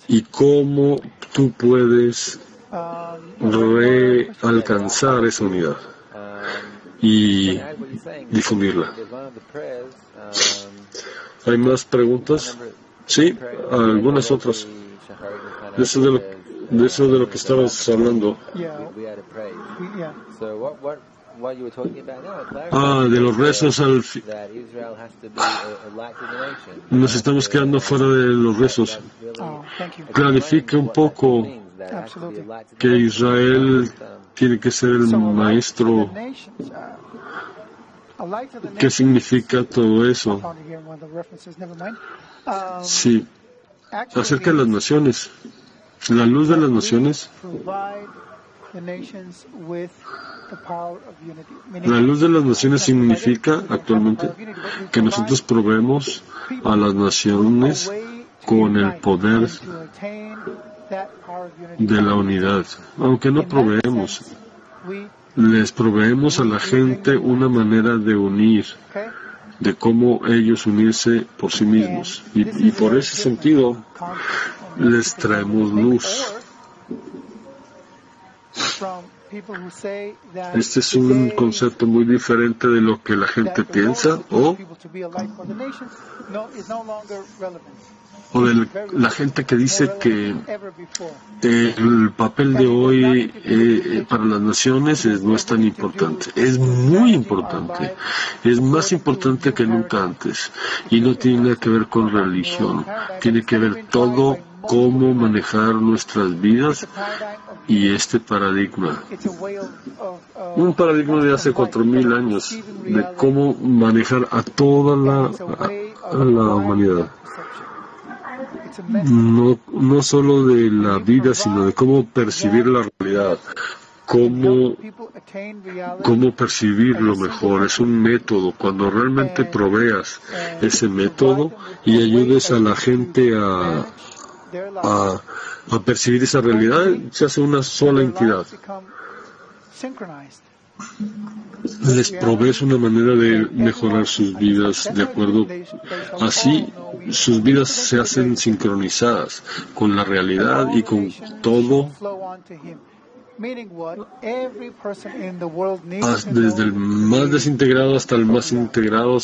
y cómo tú puedes realcanzar esa unidad y difundirla. ¿Hay más preguntas? Sí, algunas otras. De eso de lo que estabas hablando. De los rezos al nos estamos quedando fuera de los rezos. Clarifique un poco que Israel tiene que ser el maestro. ¿Qué significa todo eso? Sí, acerca de las naciones. La luz de las naciones. La luz de las naciones significa actualmente que nosotros proveemos a las naciones con el poder de la unidad. Aunque no proveemos, les proveemos a la gente una manera de unir, de cómo ellos unirse por sí mismos. Y por ese sentido, les traemos luz. Este es un concepto muy diferente de lo que la gente piensa o de la gente que dice que el papel de hoy para las naciones no es tan importante. Es muy importante. Es más importante que nunca antes. Y no tiene nada que ver con religión. Tiene que ver todo cómo manejar nuestras vidas y este paradigma. Un paradigma de hace 4,000 años de cómo manejar a toda la humanidad. No solo de la vida, sino de cómo percibir la realidad, cómo percibirlo mejor. Es un método. Cuando realmente proveas ese método y ayudes a la gente a percibir esa realidad, se hace una sola entidad. Les provees una manera de mejorar sus vidas de acuerdo. Así, sus vidas se hacen sincronizadas con la realidad y con todo, desde el más desintegrado hasta el más integrado,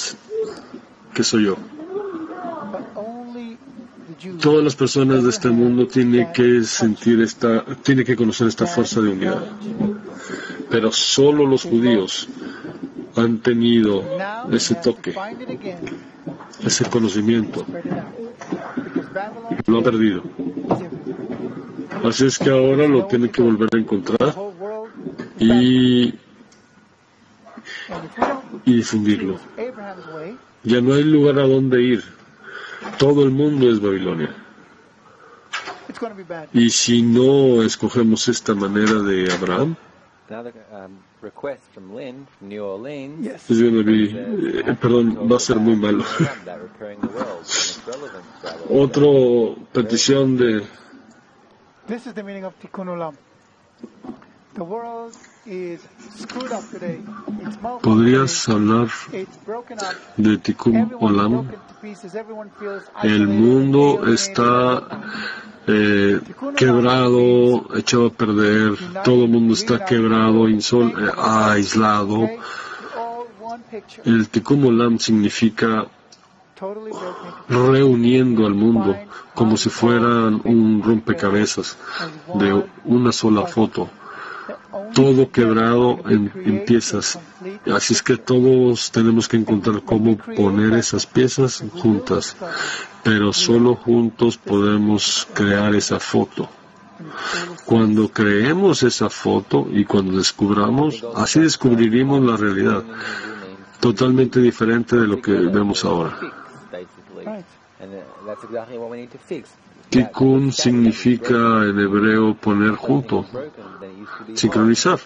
que soy yo. Todas las personas de este mundo tienen que conocer esta fuerza de unidad. Pero solo los judíos han tenido ese toque, ese conocimiento. Lo han perdido. Así es que ahora lo tienen que volver a encontrar y difundirlo. Ya no hay lugar a donde ir. Todo el mundo es Babilonia. Y si no escogemos esta manera de Abraham, va a ser muy malo. Otra petición de... ¿Podrías hablar de Tikkun Olam? El mundo está quebrado, echado a perder, todo el mundo está quebrado, aislado. El Tikkun Olam significa reuniendo al mundo como si fueran un rompecabezas de una sola foto. Todo quebrado en piezas. Así es que todos tenemos que encontrar cómo poner esas piezas juntas. Pero solo juntos podemos crear esa foto. Cuando creemos esa foto y cuando descubramos, así descubriremos la realidad. Totalmente diferente de lo que vemos ahora. Tikkun significa en hebreo poner junto, sincronizar.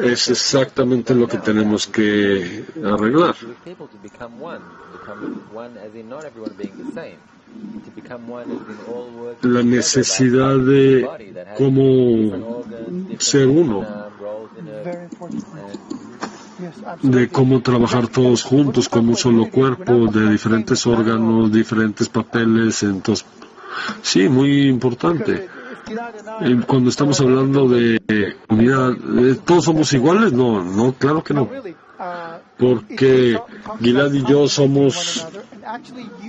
es exactamente lo que tenemos que arreglar. La necesidad de cómo ser uno, de cómo trabajar todos juntos como un solo cuerpo, de diferentes órganos, diferentes papeles. Entonces, sí, muy importante. Cuando estamos hablando de unidad, ¿todos somos iguales? No, claro que no. Porque Gilad y yo somos,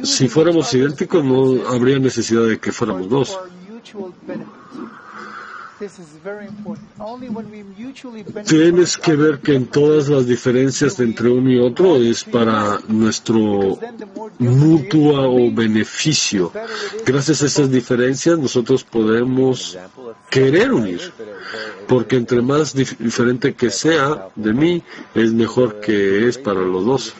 si fuéramos idénticos, no habría necesidad de que fuéramos dos. Tienes que ver que en todas las diferencias entre uno y otro es para nuestro mutuo o beneficio. Gracias a esas diferencias nosotros podemos querer unir, porque entre más diferente que sea de mí, es mejor que es para los dos.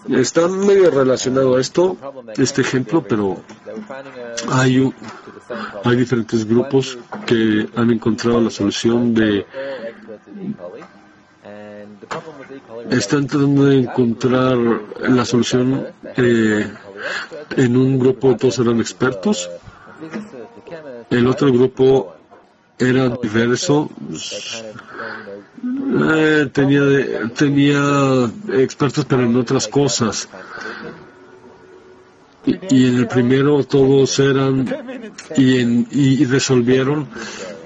Está medio relacionado a este ejemplo, pero hay diferentes grupos que han encontrado la solución están tratando de encontrar la solución en un grupo. Todos eran expertos, el otro grupo era diverso, tenía expertos pero en otras cosas, y en el primero todos eran y resolvieron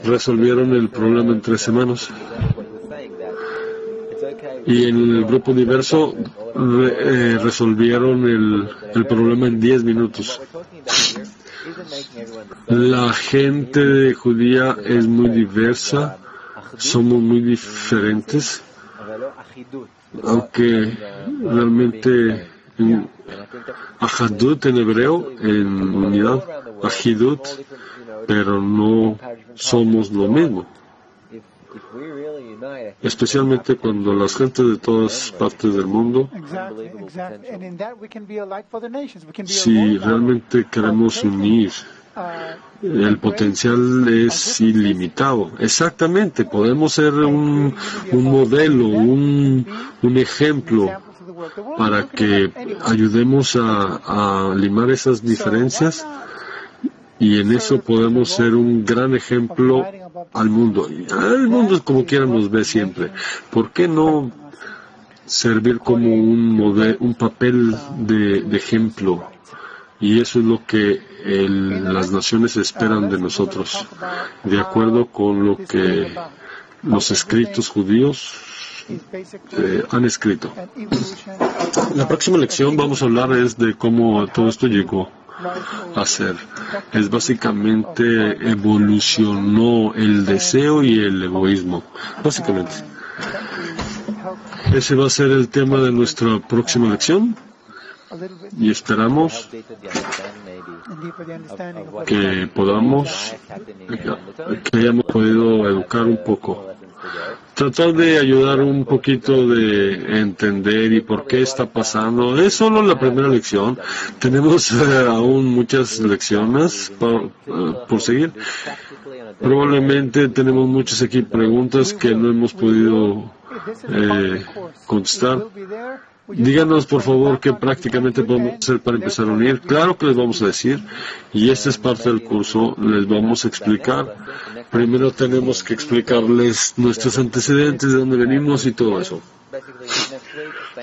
el problema en 3 semanas, y en el grupo diverso resolvieron el problema en 10 minutos. La gente judía es muy diversa, somos muy diferentes, aunque realmente Ahadut en hebreo, en unidad, Ahidut, pero no somos lo mismo. Especialmente cuando las gentes de todas partes del mundo, si realmente queremos unir, el potencial es ilimitado. Exactamente, podemos ser un modelo, un ejemplo para que ayudemos a limar esas diferencias, y en eso podemos ser un gran ejemplo al mundo. El mundo como quiera nos ve siempre. ¿Por qué no servir como un papel de ejemplo? Y eso es lo que las naciones esperan de nosotros, de acuerdo con lo que los escritos judíos han escrito. La próxima lección vamos a hablar de cómo todo esto llegó a ser. Es básicamente evolucionó el deseo y el egoísmo. Básicamente. Ese va a ser el tema de nuestra próxima lección. Y esperamos que hayamos podido educar un poco. Tratar de ayudar un poquito de entender y por qué está pasando. Es solo la primera lección. Tenemos aún muchas lecciones por seguir. Probablemente tenemos muchas aquí preguntas que no hemos podido contestar. Díganos, por favor, qué prácticamente podemos hacer para empezar a unir. Claro que les vamos a decir, y esta es parte del curso, les vamos a explicar. Primero tenemos que explicarles nuestros antecedentes, de dónde venimos y todo eso.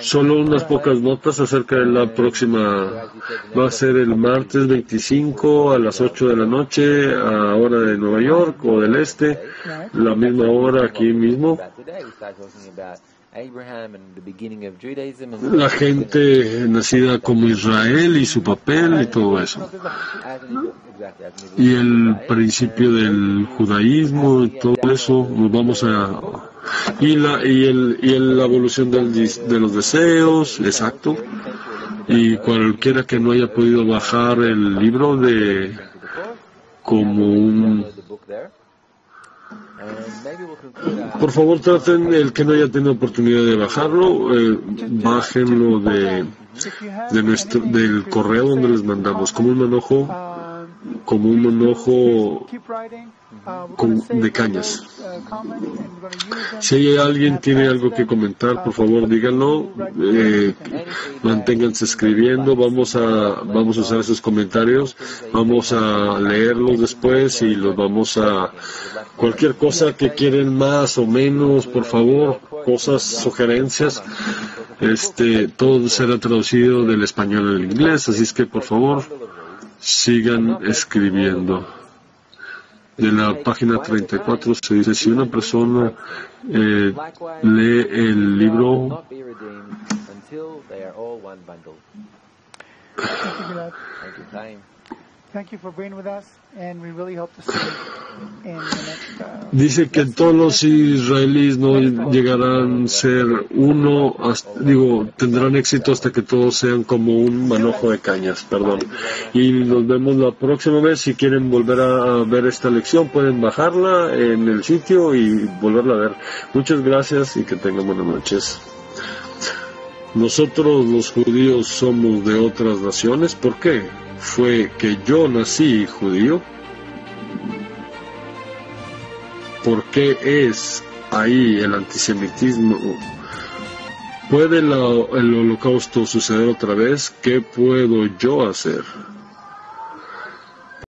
Solo unas pocas notas acerca de la próxima. Va a ser el martes 25 a las 8 de la noche, a hora de Nueva York o del este, la misma hora aquí mismo. La gente nacida como Israel y su papel y todo eso. Y el principio del judaísmo y todo eso, nos vamos a... Y la evolución de los deseos, exacto. Y cualquiera que no haya podido bajar el libro como un... Por favor, traten, el que no haya tenido oportunidad de bajarlo, bájenlo del correo donde les mandamos, como un manojo. como un manojo de cañas. Si hay alguien tiene algo que comentar, por favor díganlo. Manténganse escribiendo. Vamos a usar esos comentarios. Vamos a leerlos después y los vamos a... Cualquier cosa que quieren más o menos, por favor, cosas, sugerencias. Todo será traducido del español al inglés, así es que por favor sigan escribiendo. De la página 34 se dice: si una persona lee el libro, dice que todos los israelíes no llegarán a ser uno, tendrán éxito hasta que todos sean como un manojo de cañas, y nos vemos la próxima vez. Si quieren volver a ver esta lección, pueden bajarla en el sitio y volverla a ver. Muchas gracias y que tengan buenas noches. Nosotros los judíos somos de otras naciones. ¿Por qué? Fue que yo nací judío. ¿Por qué es ahí el antisemitismo? ¿Puede el holocausto suceder otra vez? ¿Qué puedo yo hacer?